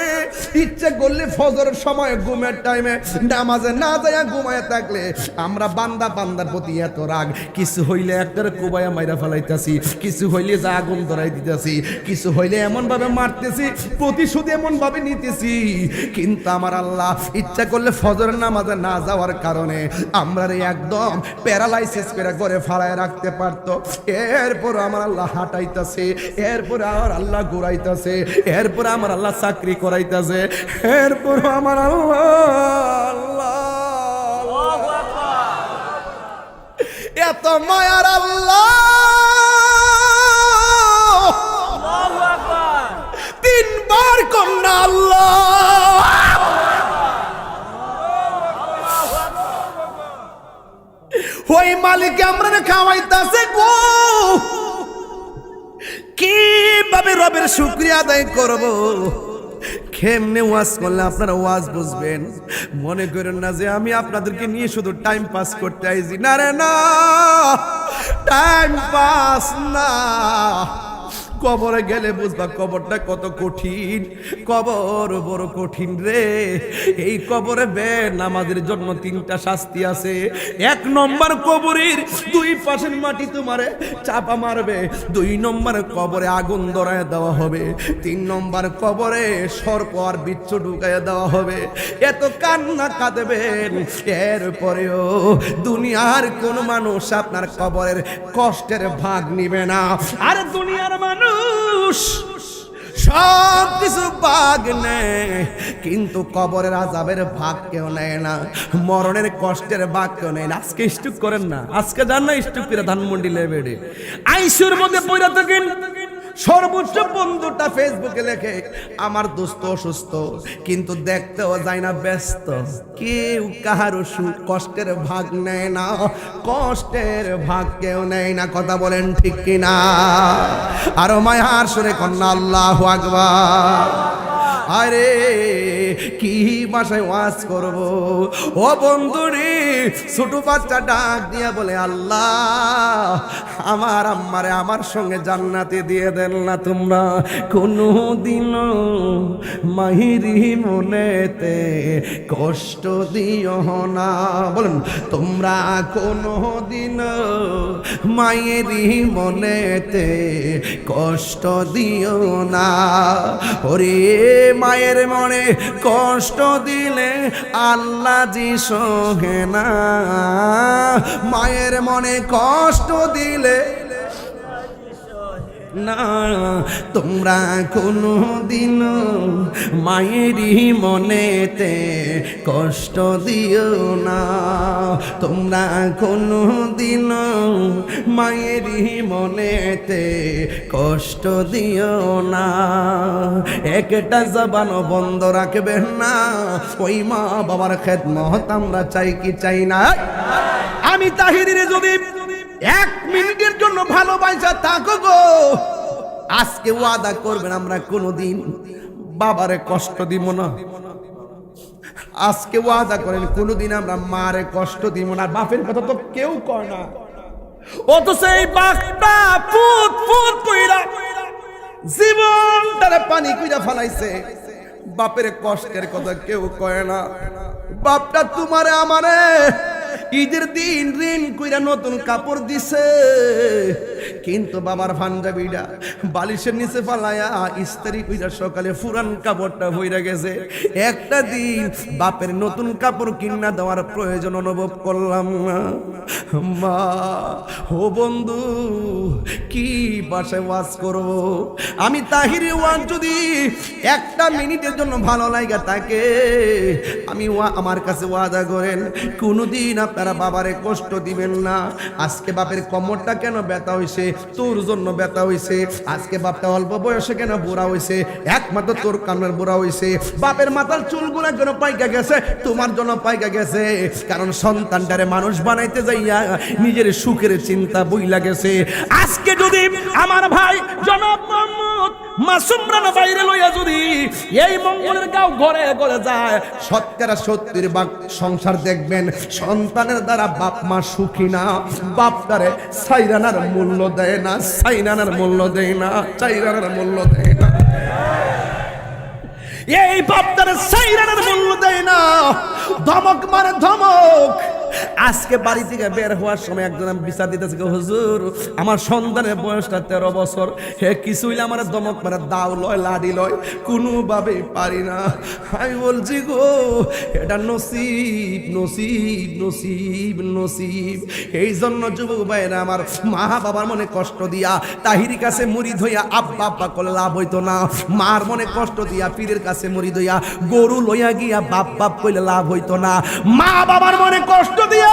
ইচ্ছে করলে ফজরের সময় ঘুমের টাইমে নামাজে না যায় ঘুমায় থাকলে আমরা বান্দা বান্দার প্রতি এত রাগ, কিছু হইলে একটারে কুবায়া মাইরা ফেলাইতাছি, কিছু হইলে যা আগুন ধরাই দিতেছি, কিছু হইলে এমন এমন ভাবে মারতেছি, প্রতিশোধ এমন ভাবে নিতেছি, কিন্তু আমার আল্লাহ ইচ্ছা করলে ফজরের নামাজে না যাওয়ার কারণে আমরা একদম প্যারালাইসিস করে ঘরে ফালায় রাখতে পারতো। এরপর আমার আল্লাহ হাঁটাইতেছে, এরপর আমার আল্লাহ ঘুরাইতেছে, এরপর আমার আল্লাহ চাকরি করাইতেছে, এরপর আমার আল্লাহ এত মায়ার আল্লাহ তিনবার কন্যা আল্লাহ ওই মালিক আমরা খাওয়াইতাছে গো, কিভাবে রবের শুকরিয়া আদায় করব? কেমনে ওয়াজ করলে আপনারা ওয়াজ বুঝবেন? মনে করেন না যে আমি আপনাদেরকে নিয়ে শুধু টাইম পাস করতে আইছি, না রে না, টাইম পাস না। কবরে গেলে বুঝবা কবরটা কত কঠিন, কবর বড় কঠিন রে। এই কবরে নামাজের জন্য 3টা শাস্তি আছে। 1 নম্বর কবরের 2 পাশের মাটি তোমারে চাপা মারবে, 2 নম্বর কবরে আগুন ধরায় দেওয়া হবে, 3 নম্বর কবরে সর্প আর বিচ্ছু ঢুকাইয়া দেওয়া হবে। এত কান্না কাঁদবেন, এরপরেও দুনিয়ার কোন মানুষ আপনার কবরের কষ্টের ভাগ নিবে না। আর দুনিয়ার মানুষ সব কিছু ভাগ নেয়, কিন্তু কবরের আযাবের ভাগ কেউ নেয় না, মরণের কষ্টের ভাগ কেউ নেয় না। আজকে স্টুক করেন না, আজকে জান না স্টুক করে ধানমন্ডি লেবেড়ে আইসুর মধ্যে পড়ে থাকেন। সর্বোচ্চ বন্ধুটা ফেসবুকে লেখে আমার দোস্ত অসুস্থ, কিন্তু দেখতেও যায় না, ব্যস্ত। কেউ কাহারও কষ্টের ভাগ নেয় না, কষ্টের ভাগ কেউ নেয় না। কথা বলেন ঠিক কিনা? আরো মায়ার সুরে কন্যা আল্লাহু আকবার। আরে কি ভাষায় ওয়াজ করব? ও বন্ধুরে, ছোট বাচ্চা ডাক দিয়া বলে আল্লাহ আমার আম্মারে আমার সঙ্গে জান্নাতে দিয়ে দেন না তোমরা। কোনো দিন মাহিরি মনেতে কষ্ট দিও না। বলেন তোমরা কোনো দিন মায়েরি মনেতে কষ্ট দিও না। ওরে মায়ের মনে কষ্ট দিলে আল্লাহ জি সহে না, মায়ের মনে কষ্ট দিলে না। তোমরা কোনো দিন মায়েরই মনেতে কষ্ট দিও না, তোমরা কোনো দিন মায়েরই মনেতে কষ্ট দিও না। একটা জবান বন্ধ রাখবেন না। ওই মা বাবার খেদমত আমরা চাই কি চাই না? আমি তাহিরিরে যদি 1 মিনিটের জন্য ভালোবাসা থাকো গো, আজকে ওয়াদা করবেন আমরা কোনোদিন বাবারে কষ্ট দিব না। আজকে ওয়াদা করেন কোনোদিন আমরা মারে কষ্ট দিব না। বাপের কথা তো কেউ কয় না, অথচ এই বাপটা ফুট ফুট কইরা জীবনটারে পানি কইরা ফেলাইছে। বাপের কষ্টের কথা কেউ কয় না। বাপটা তোমারে আমারে ঈদের দিন ঋণ কইরা নতুন কাপড় দিছে, কিন্তু বাবার পাঞ্জাবিটা বালিশের নিচে ফালায়া ইস্ত্রি কইরা সকালে পুরান কাপড়টা হইরা গেছে। একটা দিন বাপের নতুন কাপড় কিনা দেওয়ার প্রয়োজন অনুভব করলাম না। মা ও বন্ধু, কি ভাষায় ওয়াজ করব? আমি তাহিরি ওয়াজ যদি 1টা মিনিটের জন্য ভালো লাগা থাকে, আমি আমার কাছে ওয়াদা করেন কোনোদিন আপনারা বাবারে কষ্ট দিবেন না। আজকে বাপের কোমরটা কেন ব্যথা হইছে? তোর জন্য ব্যথা হইছে। আজকে বাপটা অল্প বয়সে কেন বুড়া হইছে? একমাত্র তোর কারণে বুড়া হইছে। বাপের মাথার চুলগুলা কেন পাইকা গেছে? তোমার জন্য পাইকা গেছে। কারণ সন্তানটারে মানুষ বানাইতে যাইয়া নিজের সুখের চিন্তা বইলা গেছে। আজকে যদি আমার ভাই জনাব মোহাম্মদ মাসুম রানা বাইরে লইয়া যদি এই মঙ্গলের গাঁও ঘরে ঘরে যায়, 70 ভাগ সংসার দেখবেন সন্তানের দ্বারা বাপ মা সুখী না। বাপটারে সাইরানার মূল্য দেয় না, সাইরানার মূল্য দেয় না, সাইরানার মূল্য দেয় না। এই বাপটারে সাইরানার মূল্য দেয় না। ধমক মারে ধমক, আজকে বাড়ি থেকে বের হওয়ার সময় একজন বিচার দিতেছে, হুজুর আমার সন্তানের বয়সটা 13 বছর, হে কিছু হইলে আমার দমক মারা দাও লয় লাডি লয়, কোনোভাবে পারি না। আমি বলছি গো এটা নসিব নসিব নসিব নসিব। এই জন্য যুবক ভাইরা আমার, মা বাবার মনে কষ্ট দিয়া তাহিরি কাছে মুড়ি ধইয়া আব্বা আব্বা করলে লাভ হইতো না। মার মনে কষ্ট দিয়া পীরের কাছে মুড়ি ধইয়া গরু লইয়া গিয়া বাপ বাপ কইলে লাভ হইতো না। মা বাবার মনে কষ্ট দিয়া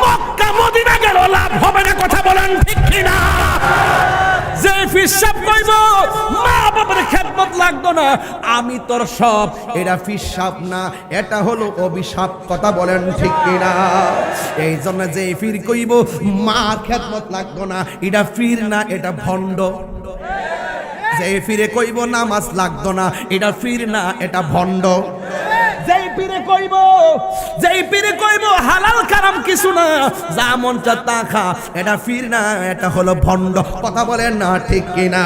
মক্কা মদিনা গেল লাভ হবে না। কথা বলেন ঠিক কিনা? যে ফিসাব কইব মা বাবার খেদমত লাগতো না, আমি তোর সব, এটা ফিসাব না, এটা হলো অভিশাপ। কথা বলেন ঠিক কিনা? এই জন্য যে ফির কইব মা খেদমত লাগতো না, এটা ফির না, এটা ভণ্ড। যে ফিরে কইব নামাজ লাগতো না, এটা ফির না, এটা ভণ্ড। যেই পীরে কইব হালাল কারাম কিছু না, যা মন চা তা খা, এটা ফির না, এটা হলো ভণ্ড। কথা বলেন না ঠিক কিনা?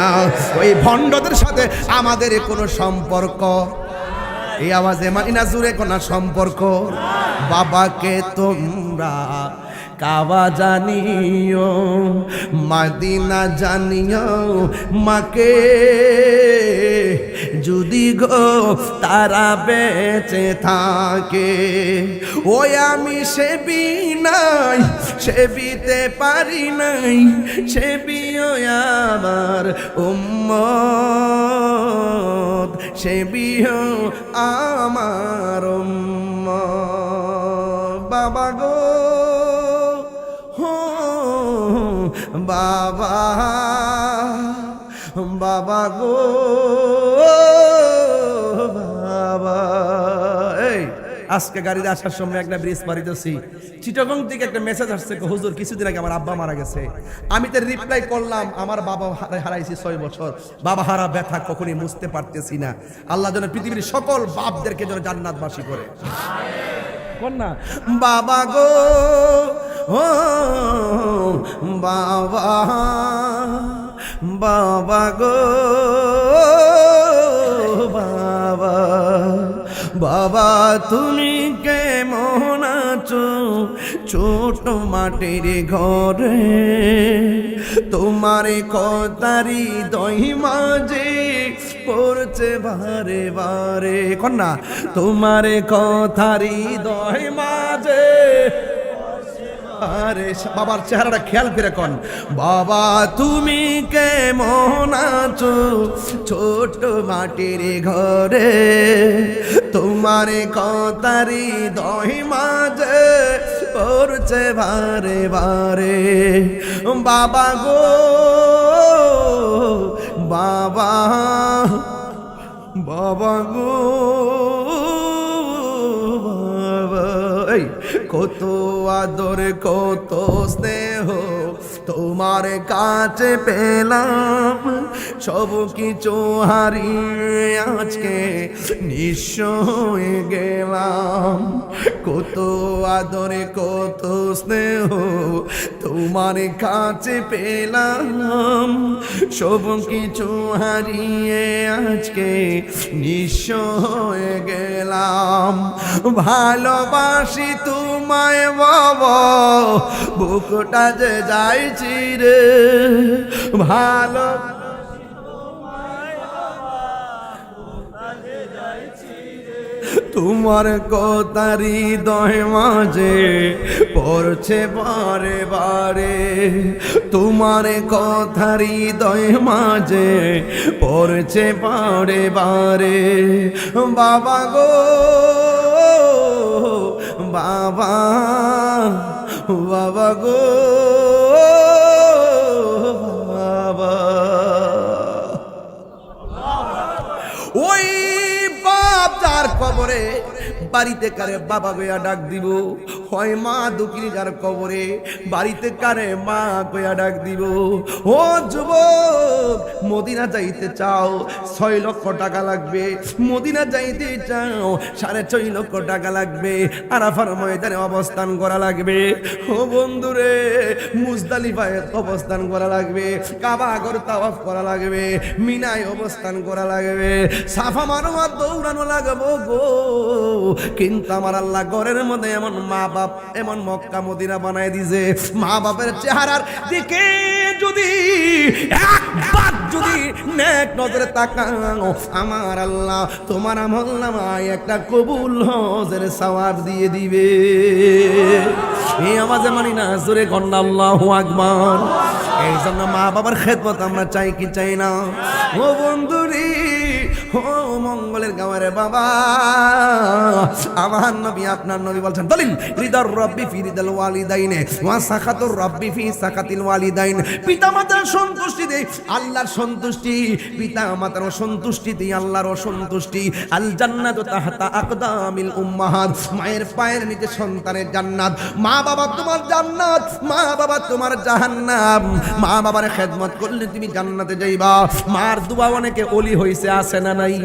ওই ভণ্ডদের সাথে আমাদের কোনো সম্পর্ক, এই আওয়াজে মানি না জুড়ে কোনো সম্পর্ক। বাবাকে তোমরা কাবা জানিও, মদিনা জানিও, মাকে যদি গো তারা বেঁচে থাকে। ওই আমি সেবি নাই, সেবিতে পারি নাই, সেবিও আমার উম্মত, সেবিও আমার উম্মত। বাবা গো বাবা, বাবা গো বাবা। এই আজকে গাড়িতে আসার সময় একটা ব্রিজ পাড়ি দিয়েছি, চিটাগং থেকে একটা মেসেজ আসছে, হুজুর কিছুদিন আগে আমার আব্বা মারা গেছে। আমি তো রিপ্লাই করলাম, আমার বাবা হারাইছি 6 বছর, বাবা হারা ব্যথা কখনই বুঝতে পারতেছি না। আল্লাহ যেন পৃথিবীর সকল বাপদেরকে যেন জান্নাতবাসী করে। না বাবা গো ও বাবা, বাবা গো বাবা, বাবা তুমি কেমন আছো ছোট মাটির ঘরে, তোমার কথারি দহি মাঝে পড়ছে বারে বারে। কন্যা তোমার কথারি দহি মাঝে, আরে বাবার চেহারাটা খেয়াল করে কোন, বাবা তুমি কেমন আছো ছোট মাটির ঘরে, তোমার কথারি দহি মাঝে পড়ছে বারে বারে। বাবা গো বাবা, বাবা গো বাবা। কত আদর কত স্নেহ তোমার কাছে পেলাম, সব কিছু হারিয়ে আজকে নিঃস্ব হয়ে গেলাম। কত আদর কত স্নেহ তোমার কাছে পেলাম, সব কিছু হারিয়ে আজকে নিঃস্ব হয়ে গেলাম। ভালোবাসি তোমায় বাবা, বুকটা যে যাইছি রে, ভালো তোমার কথারি দয় মাঝে পড়ছে বারে বারে, তোমার কথারি দয় মাঝে পড়ছে বারে বারে। বাবা গো বাবা, বাবা গো বাবা। ওই বাপ যার কবরে বাড়িতে কারে বাবা গয়া ডাক দিব, হয় মা দুঃখিনী যার কবরে বাড়িতে কারে মা গয়া ডাক দিব। ও যুবক মদিনা যাইতে চাও 6 লক্ষ টাকা লাগবে, মদিনা যাইতে চাও 6.5 লক্ষ টাকা লাগবে, আরাফার ময়দানে অবস্থান করা লাগবে। ও বন্ধুরে মুজদালিফায় অবস্থান করা লাগবে, কাবা ঘর তাওয়াফ করা লাগবে, মিনায় অবস্থান করা লাগবে, সাফা মারওয়া দৌড়ানো লাগবো গো। কিন্তু আমার আল্লাহ ঘরের মধ্যে এমন মা বাবা বাপ এমন মক্কা মদিনা বানায় দিছে, মা বাপের চেহারার দিকে যদি একবার যদি নেক নজরে তাকাও, আমার আল্লাহ তোমার আমল নামায় একটা কবুল হজের সওয়াব দিয়ে দিবে। এই আওয়াজে মানি না, জোরে কন্যা আল্লাহু আকবার। এই জন্য মা বাবার খেদমত আমরা চাই কি চাই না? ও বন্ধুরি, ও মঙ্গলের গাওয়ারে বাবা, আমার নবী আপনার নবী বলছেন, দলিল রিদার রব্বি ফি রিদাল ওয়ালিদাইনে ওয়া সাখাতুর রব্বি ফি সাখাতিল ওয়ালিদাইন। পিতা মাতার সন্তুষ্টি দেই আল্লাহর সন্তুষ্টি, পিতা মাতার সন্তুষ্টি দেই আল্লাহর সন্তুষ্টি। আল জান্নাতু তাহতা আকদামিল উম্মাহাত, মায়ের পায়ের নিচে সন্তানের জান্নাত। মা বাবা তোমার জান্নাত, মা বাবা তোমার জাহান্নাম। মা বাবার খেদমত করলে তুমি জান্নাতে যাইবা। মার দোয়া অনেকে ওলি হইছে, আছে না নাই?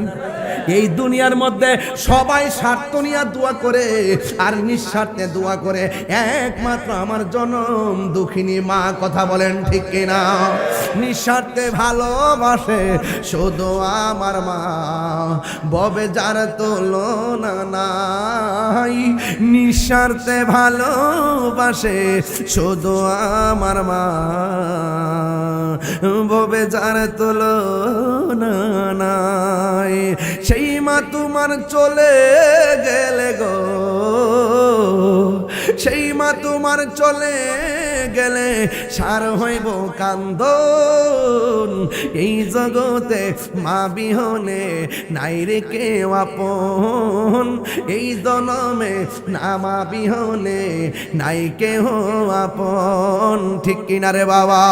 এই দুনিয়ার মধ্যে সবাই স্বার্থ নিয়ে দোয়া করে আর নিঃস্বার্থে দোয়া করে, একমাত্র আমার জনম দুঃখিনী মা। কথা বলেন ঠিক কিনা? নিঃস্বার্থে ভালোবাসে শুধু আমার মা, ববে যার তুলনা নাই। নিঃস্বার্থে ভালোবাসে শুধু আমার মা, ববে যার তুলনা নাই। সেই মা তোমার চলে গেলে গো, সেই মা তোমার চলে গেলে সার হইব কান্দন। এই জগতে মা বিহনে নাই রে কেউ আপন, এই জনমে না মা বিহনে নাই কেউ আপন। ঠিক কিনা রে বাবা?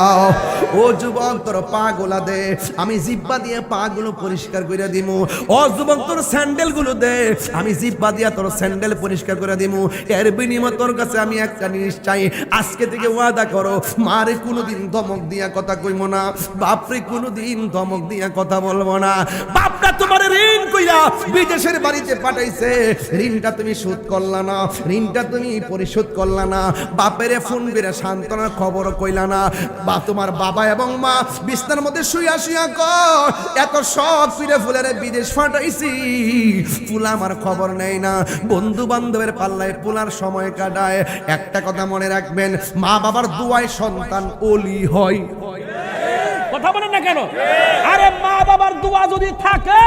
ও যুবক, তোর পা গোলা দে, আমি জিব্বা দিয়ে পা গুলো পরিষ্কার করে দিমু। ও যুবক, তোর স্যান্ডেল গুলো দে, আমি জিব্বা দিয়া তোর স্যান্ডেল পরিষ্কার করে দিমু। এর বিনিময়ে তোর কাছে আমি একটা জিনিস চাই, আজকে থেকে ওয়াদা করো, মারে কোনোদিন ধমক দিয়া কথা কইব না, বাপরে কোনোদিন ধমক দিয়া কথা বলবো না। বাপটা তোমার ঋণ কইরা বিদেশের বাড়িতে পাঠাইছে, ঋণটা তুমি শোধ করলা না, ঋণটা তুমি পরিশোধ করলা না। বাপেরে ফোন করে সান্ত্বনার খবর কইলা না। বা তোমার বাবা এবং মা বিছনার মধ্যে শুইয়া শুইয়া কর, এত সব ফিরে ফুলের বিদেশ পাঠাইছি, ফুলা আমার খবর নেই না। বন্ধু বান্ধবের পাল্লায় পোলার সময় কাটায়। একটা কথা মনে রাখবেন, মা বাবার দুয়ায় সন্তান ওলি হয়। কথা বলেন না কেন? আরে মা বাবার দোয়া যদি থাকে,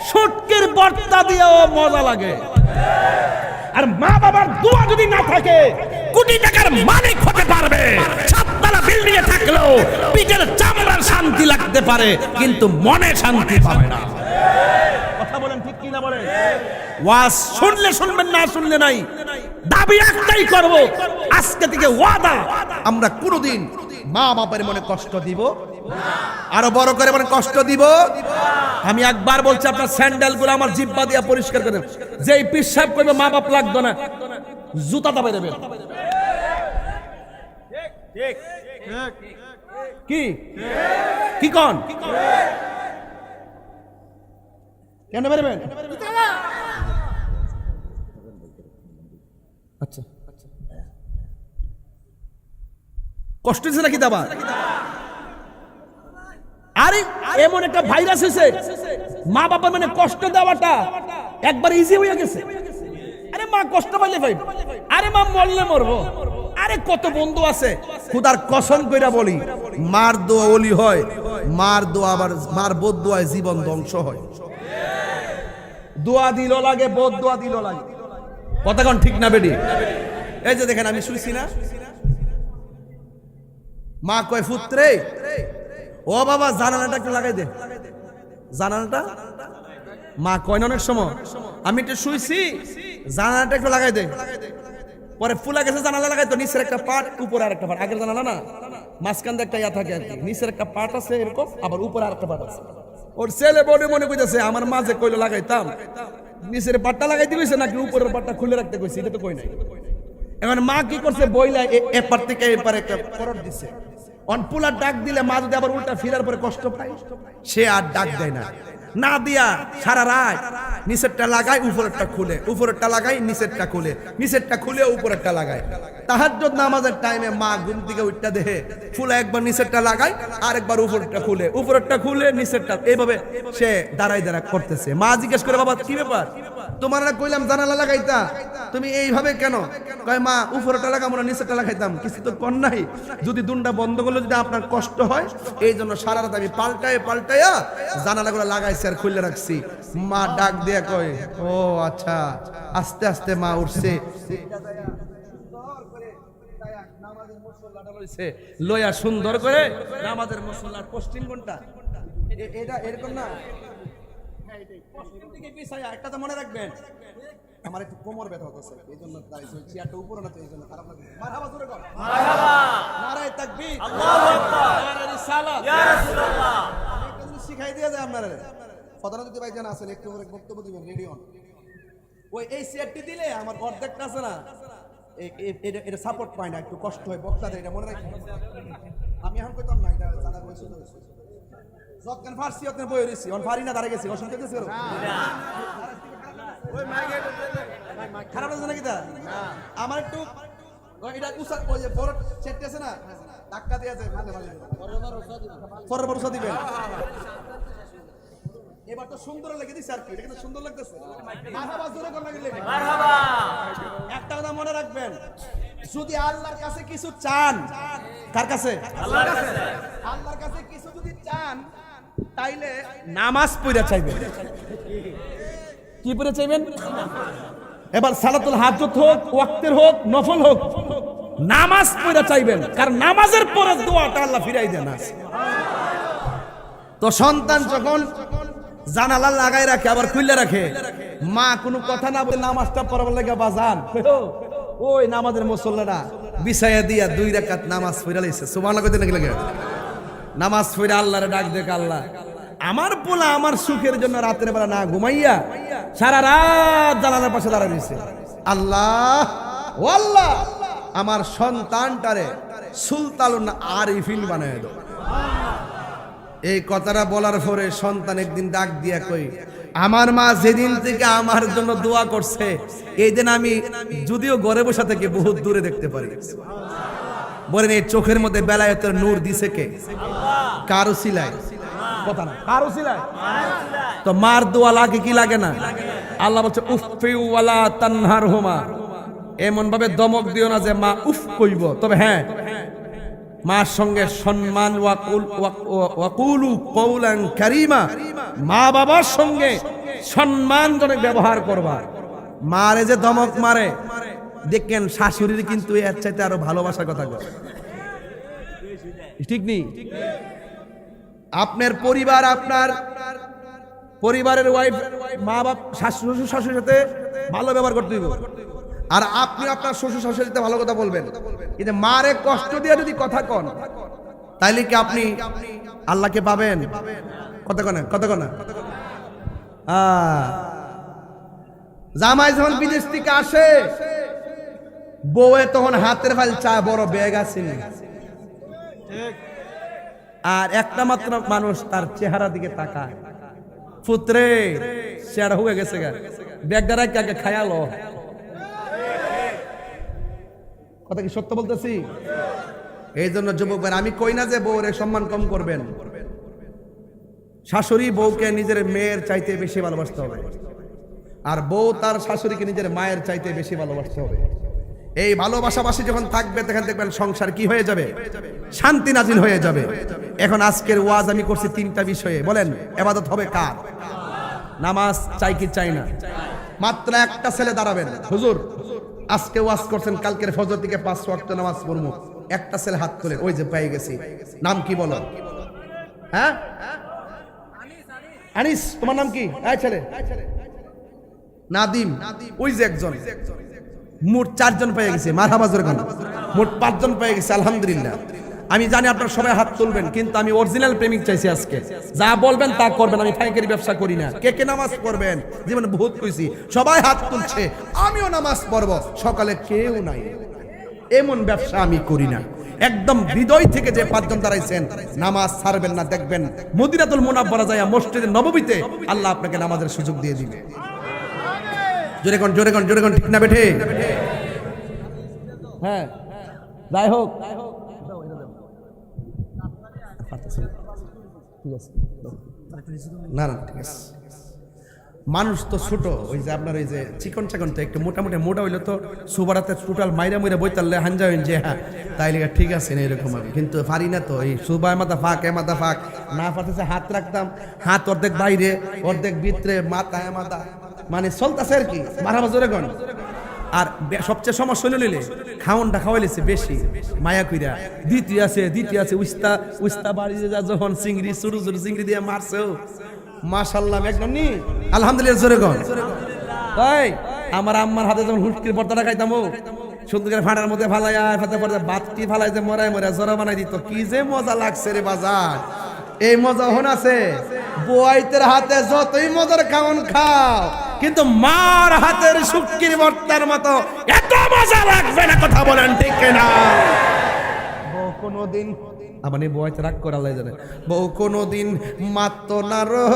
শুটকির ভর্তা দিয়েও মজা লাগে। আর মা বাবার দোয়া যদি না থাকে, কোটি টাকার মালিক হতে পারবে, ছাদতলা বিল্ডিং এ থাকলেও পিঠের চামড়ার শান্তি লাগতে পারে, কিন্তু মনে শান্তি পাবে না। কথা বলেন ঠিক কি না বলেন? ওয়াজ শুনলে শুনবেন, না শুনলে নাই। দাবি একটাই করব, আজকে থেকে ওয়াদা, আমরা কোনোদিন মা বাবার মনে কষ্ট দিব না, আরো বড় করে মনে কষ্ট দিব। আমি একবার বলছি, আপনার স্যান্ডেল গুলো আমার জিব্বা দিয়ে পরিষ্কার করে দেন। যেই পিসাব করবে মা বাপ লাগতো না, জুতা দাবাই দেবে। কি কি কোন কেন বেরবেন? আচ্ছা, কষ্ট হচ্ছে নাকি দাবা? আরে এমন একটা ভাইরাস হয়েছে, মা বাবার মানে কষ্ট দেওয়াটা একবার ইজি হয়ে গেছে। আরে মা কষ্ট পাইলে ভাই, আরে মা মরলে মরবো। আরে কত বন্ধু আছে, খুদার কসম কইরা বলি, মার দোয়া ওলি হয়, মার দোয়া আবার মার বোধ দোয়ায় জীবন ধ্বংস হয়। দোয়া দিল লাগে, বোধ দোয়া দিল লাগে। কতক্ষণ ঠিক না বেডি? এই যে দেখেন, আমি শুইছি না, মা কয় পুত্রে, ও বাবা জানালাটা একটু লাগাই দে, জানালাটা। মা কয় না অনেক সময়, আমি একটু শুইছি, জানালাটা একটু লাগাই দে। পরে ফুলা গেছে জানালা লাগাই, তো নিচের একটা পার্ট, উপরে আর একটা পার্ট। আগের জানালা না, মাঝখান দিয়ে একটা ইয়া থাকে আর কি, নিচের একটা পার্ট আছে এরকম, আবার উপরে আর একটা পার্ট আছে। ওর ছেলে বড় মনে কইতেছে আমার মাঝে কইলো লাগাইতাম, নিচের পাটটা লাগাই দিয়েছে নাকি উপরের পাটটা খুলে রাখতে কইছে, এটা তো কই নাই। এখন মা কি করছে, বইলা এপার থেকে এপারে একটা করট দিছে। অনপুলার ডাক দিলে মা যদি আবার উল্টা ফিরার পরে কষ্ট পায়, সে আর ডাক দেয় না। না দিয়া সারা রাত নিচেরটা লাগাই উপরেরটা খুলে, উপরেরটা লাগাই নিচেরটা খুলে, নিচেরটা খুলে উপরেরটা লাগাই। তাহাজ্জুদ নামাজের টাইমে মা ঘুম থেকে উঠটা দেহে ফুলে একবার নিচেরটা লাগাই আর একবার উপরেরটা খুলে, উপরেরটা খুলে নিচেরটা, এইভাবে সে দাঁড়াই করতেছে। মা জিজ্ঞেস করে, বাবা কি ব্যাপার, তোমার না কইলাম জানালা লাগাইতা, তুমি এইভাবে কেন? কয় মা উপরেরটা লাগাবো না নিচেরটা লাগাইতাম, কিছু তো কর নাই, যদি দুনটা বন্ধ করলে যদি আপনার কষ্ট হয় এই জন্য সারা রাত আমি পাল্টাইয়া জানালাগুলো লাগাইছি আর খুলে রাখছি। মা ডাক দিয়া কয়, ও আচ্ছা। আস্তে আস্তে মা উঠছে, লইয়া সুন্দর করে নামাজের মুসল্লার পশ্চিম কোনটা, এটা এরকম না, একটা তো মনে রাখবেন, আমার একটু কোমর ব্যথা হচ্ছে এই জন্য চেয়ারটা উপরে না, তো এই জন্য খারাপ লাগে। মারহাবা জোরে কর, মারহাবা, নারায়ে তাকবীর, আল্লাহু আকবার, নারায়ে রিসালাত, ইয়া রাসূলুল্লাহ। আমি একটা জিনিস শিখাই দিয়ে যায় আপনারা, ফতনা যদি ভাইজান আছেন একটু করে বক্তব্য দিবেন রেডি হন। ওই এই চেয়ারটি দিলে আমার অর্ধেকটা আছে না, এটা সাপোর্ট পায় না, একটু কষ্ট হয় বক্তাদের, এটা মনে রাখবেন। আমি এখন কইতাম না, এটা জানা হইছে তো হইছে, যতক্ষণ ফারসি অতক্ষণ বই রইছি, অন ফারি না দাঁড়ায় গেছি, অসুবিধা কিছু না। ওই মাইকে খারাপ লাগছে নাকি তা? আমার একটু এটা উসা, ওই যে বড় চেটে আছে না, ধাক্কা দিয়ে আছে, মাঝে মাঝে পরের বড় দিবেন। এবার তো সুন্দর লেগে দিছে আর কি, এটা কিন্তু সুন্দর লাগতেছে। মারহাবা জোরে কোন লাগলে, মারহাবা। একটা কথা মনে রাখবেন, যদি আল্লাহর কাছে কিছু চান, কার কাছে? আল্লাহর কাছে। আল্লাহর কাছে কিছু যদি চান তাইলে নামাজ পড়া চাইবেন। কি পড়া চাইবেন? এবার সালাতুল হাজত হোক, ওয়াক্তের হোক, নফল হোক, নামাজ পড়া চাইবেন, কারণ নামাজের পরে দোয়াটা আল্লাহ ফিরাই দেন। তো সন্তান যখন জানালা লাগাই রাখে আবার খুলে রাখে, মা কোনো কথা না বলে নামাজটা পড়াবার লাগে বাজান, ওই নামাজের মুসল্লারা বিছাইয়া দিয়া 2 রাকাত নামাজ পড়া লাইছে, সুবহানাল্লাহ কইতে নাকি লাগে, নামাজ পড়া আল্লাহরে ডাক দেখ, আল্লাহ আমার পোলা আমার সুখের জন্য রাতের বেলা না ঘুমাইয়া সারা রাত জানালার পাশে দাঁড়ায় রইছে, আল্লাহ ও আল্লাহ আমার সন্তানটারে সুলতানুল আরিফিন বানায় দাও। এই কথাটা বলার পরে সন্তান একদিন ডাক দিয়া কই, আমার মা যেদিন থেকে আমার জন্য দোয়া করছে এই দিন আমি যদিও ঘরে বসে থেকে বহুত দূরে দেখতে পারি। বলেন এই চোখের মধ্যে বেলায়েতের নূর দিছে কে? কার উসিলায়? কথা না, কার উসিলায়? তো মার দোয়া লাগে কি লাগে না? আল্লাহ বলছে উফি ওয়ালা তানহারহুমা, এমন ভাবে দমক দিও না যে মা উফ কইব, তবে হ্যাঁ মার সঙ্গে সম্মান, ওয়াকুলু কওলান কারীমা, মা বাবার সঙ্গে সম্মানজনক ব্যবহার করবা। মারে যে দমক মারে দেখেন, শাশুড়ির কিন্তু এর চাইতে আরো ভালোবাসার কথা কয়, ঠিক নেই? আপনার পরিবার, আপনার পরিবারের ওয়াইফ, মা বাপ, শ্বশুর শাশুড়ির সাথে ভালো ব্যবহার করতে হইব, আর আপনি আপনার শ্বশুর শাশুড়ির সাথে ভালো কথা বলবেন। কিন্তু মারে কষ্ট দিয়ে যদি কথা কন তাইলে কি আপনি আল্লাহকে পাবেন? কথা কন, কথা কন। জামাই যখন বিদেশ থেকে আসে, বউয়ে তখন হাতের ফাইল চা বড় ব্যাগ আছে, আর একটা মাত্র মানুষ তার চেহারা দিকে তাকায়, পুত্রে সেটা হয়ে গেছে গা, ব্যাগটা রাখে আগে খায়ালো। কথা কি সত্য বলতেছি? এই জন্য যুবক ভাই, আমি কই না যে বউরে সম্মান কম করবেন, শাশুড়ি বউকে নিজের মেয়ের চাইতে বেশি ভালোবাসতে হবে, আর বউ তার শাশুড়িকে নিজের মায়ের চাইতে বেশি ভালোবাসতে হবে। এই ভালোবাসাবাসী যখন থাকবে তখন দেখবেন সংসার কি হয়ে যাবে? শান্তি নাজিল হয়ে যাবে। এখন আজকের ওয়াজ আমি করছি 3টা বিষয়ে। বলেন ইবাদত হবে কার? নামাজ চাই কি চাই না? মাত্র একটা ছেলে দাঁড়াবেন, হুজুর আজকে ওয়াজ করছেন, কালকের ফজর থেকে 5 ওয়াক্ত নামাজ পড়বো, একটা ছেলে হাত তোলে, ওই যে পেয়ে গেছি, নাম কি বলো? হ্যাঁ আনিস, তোমার নাম কি? এই ছেলে নাদিম, ওই যে একজন, মোট 4 জন পেয়ে গেছে, মারহাবা জোরে বলেন, মোট 5 জন পেয়ে গেছে, আলহামদুলিল্লাহ। আমি জানি আপনারা সবাই হাত তুলবেন, কিন্তু আমি অরিজিনাল প্রেমিক চাইছি আজকে, যা বলবেন তা করবেন, আমি ফাইকারি ব্যবসা করি না। কে কে নামাজ পড়বেন? জীবনে বহুত কইছি, সবাই হাত তুলছে, আমিও নামাজ পড়ব, সকালে কেউ নাই, এমন ব্যবসা আমি করি না। একদম হৃদয় থেকে যে পাঁচজন দাঁড়াইছেন নামাজ ছাড়বেন না, দেখবেন মদিনাতুল মুনাওয়ারা যায় মসজিদে নববীতে আল্লাহ আপনাকে নামাজের সুযোগ দিয়ে দিবে। জোরে কোন জোরে কোন জোরে কোন, ঠিক না বেঠে? হ্যাঁ, যাই হোক, না না ঠিক আছে। মানুষ তো ছোট, ওই যে আপনার ওই যে চিকন চাকন তো একটু মোটামুটি মোটা হইলে তো সুবারাতে টোটাল মাইরা মুইরা বইতালে হাঞ্জা হইন যে হ্যাঁ তাইলে ঠিক আছে না এরকম হবে, কিন্তু পারি না তো। এই সুবায় মাথা ফাঁক এ মাথা ফাঁক না পারতেছে, হাত রাখতাম, হাত অর্ধেক বাইরে অর্ধেক ভিতরে, মাথা এ মাথা, মানে চলতেছে আর কি মারাবা জোরে কোন। আর সবচেয়ে সমস্যা নিলে খাওনটা খাওয়াইলেছে বেশি মায়া কইরা, দ্বিতীয় আছে উস্তা উস্তা বাড়ি যা যখন চিংড়ি চুরু চুরু চিংড়ি দিয়ে মারছে, মাশাআল্লাহ একদম নি আলহামদুলিল্লাহ জোরে কোন। তাই আমার আম্মার হাতে যখন হুটকির ভর্তাটা খাইতাম, সুন্দর করে ফাটার মধ্যে ফালাইয়া ফাতে পড়ে বাতটি ফালাই যে মরাই মরা জোরা বানাই দিত, কি যে মজা লাগছে রে বাজার। এই মজা হন আছে বুয়াইতের হাতে যতই মজার খাওন খাও, কিন্তু মার হাতের শুটকির ভর্তার মতো এত মজা লাগবে না, কথা বলেন ঠিক না? বউ কোনদিন মানে বউতে রাগ করে আল্লাহ জানে, বউ কোনদিন মাত্ত না রো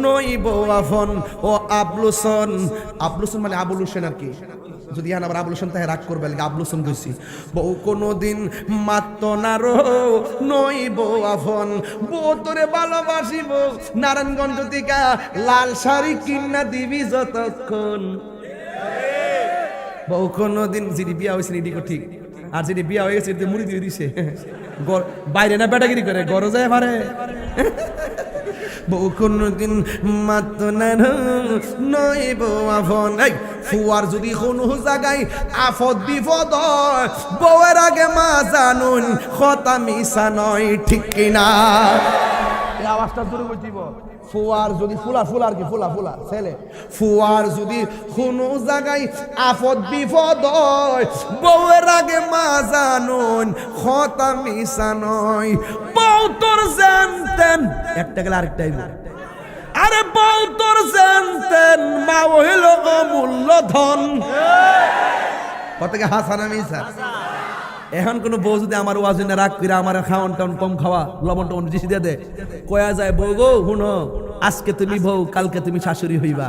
নই বউ আফন ও আবলুসন, আবলুসন মানে আবুল হোসেন আর কি, যদি হ্যাঁ আবার আবুল হোসেন তাই রাগ করবে, আবুল হোসেন কইছি। বউ কোনদিন মাত্ত না রো নই বউ আফন, বউ তোরে ভালোবাসিব নারায়ণগঞ্জ থেকে লাল শাড়ি কিনা দিবি যতক্ষণ। বউ কোনদিন যিনি বিয়া হয়েছে এদিকে ঠিক, আর যিনি বিয়া হয়ে গেছে মুড়ি দিয়ে দিছে, বাইরে না বেটাগিরি করে ঘর যায় পারে। বউ কোনদিন মাত্র না নয় বউ আফন, ফুয়ার যদি কোনো জায়গায় আফদ বিপদ হয় বউয়ের আগে মা জানুন কথা মিশা নয়, ঠিক কিনা? এই আওয়াজটা জোরে বলছিব। ফুয়ার যদি ফুলার কি ফুলা ছেলে, ফুয়ার যদি কোনো জায়গায় আফদ বিপদ হয় বউয়ের আগে মা জানুন কথা মিশা নয়। বউ তোর জানতেন একটা গেলে আরেকটাই, আরে বউ তোর জানতেন মা হইল অমূল্য ধন, কত হাসানা মিশা। এখন কোন বউ যদি আমার ওয়াজনে রাগ করে আমার খাওয়ান টাউন কম খাওয়া লবণ টবণ বেশি দিয়ে দে, কয়া যায় বউ গো শুনো আজকে তুমি বউ কালকে তুমি শাশুড়ি হইবা,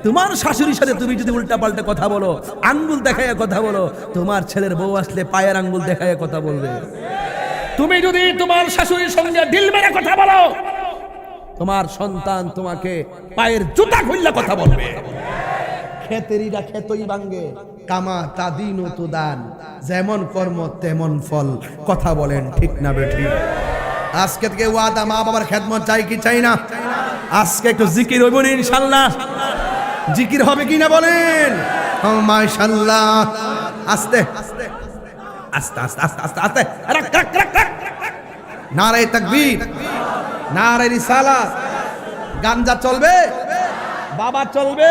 তোমার শাশুড়ির সাথে তুমি যদি উল্টা পাল্টা কথা বলো, আঙ্গুল দেখাইয়া কথা বলো, তোমার ছেলের বউ আসলে পায়ের আঙ্গুল দেখাইয়া কথা বলবে। তুমি যদি তোমার শাশুড়ির সঙ্গে ঢিল মেরে কথা বলো, তোমার সন্তান তোমাকে পায়ের জুতা খুললে কথা বলবে। খেতেরিরা খেতই ভাঙ্গে, কামা তাদিন ও তুদান, যেমন কর্ম তেমন ফল, কথা বলেন ঠিক না বেঠি? আজকে থেকে ওয়াদা, মা বাবার খেদমত চাই কি চাই না? আজকে একটু জিকির হইব ইনশাআল্লাহ, জিকির হবে কি না বলেন? মাশাআল্লাহ, আস্তে আস্তে আস্তে আস্তে আস্তে আস্তে আস্তে, রাখ রাখ রাখ রাখ, নারে তাকবীর, নারে রিসালাত। গাঞ্জা চলবে, বাবা চলবে,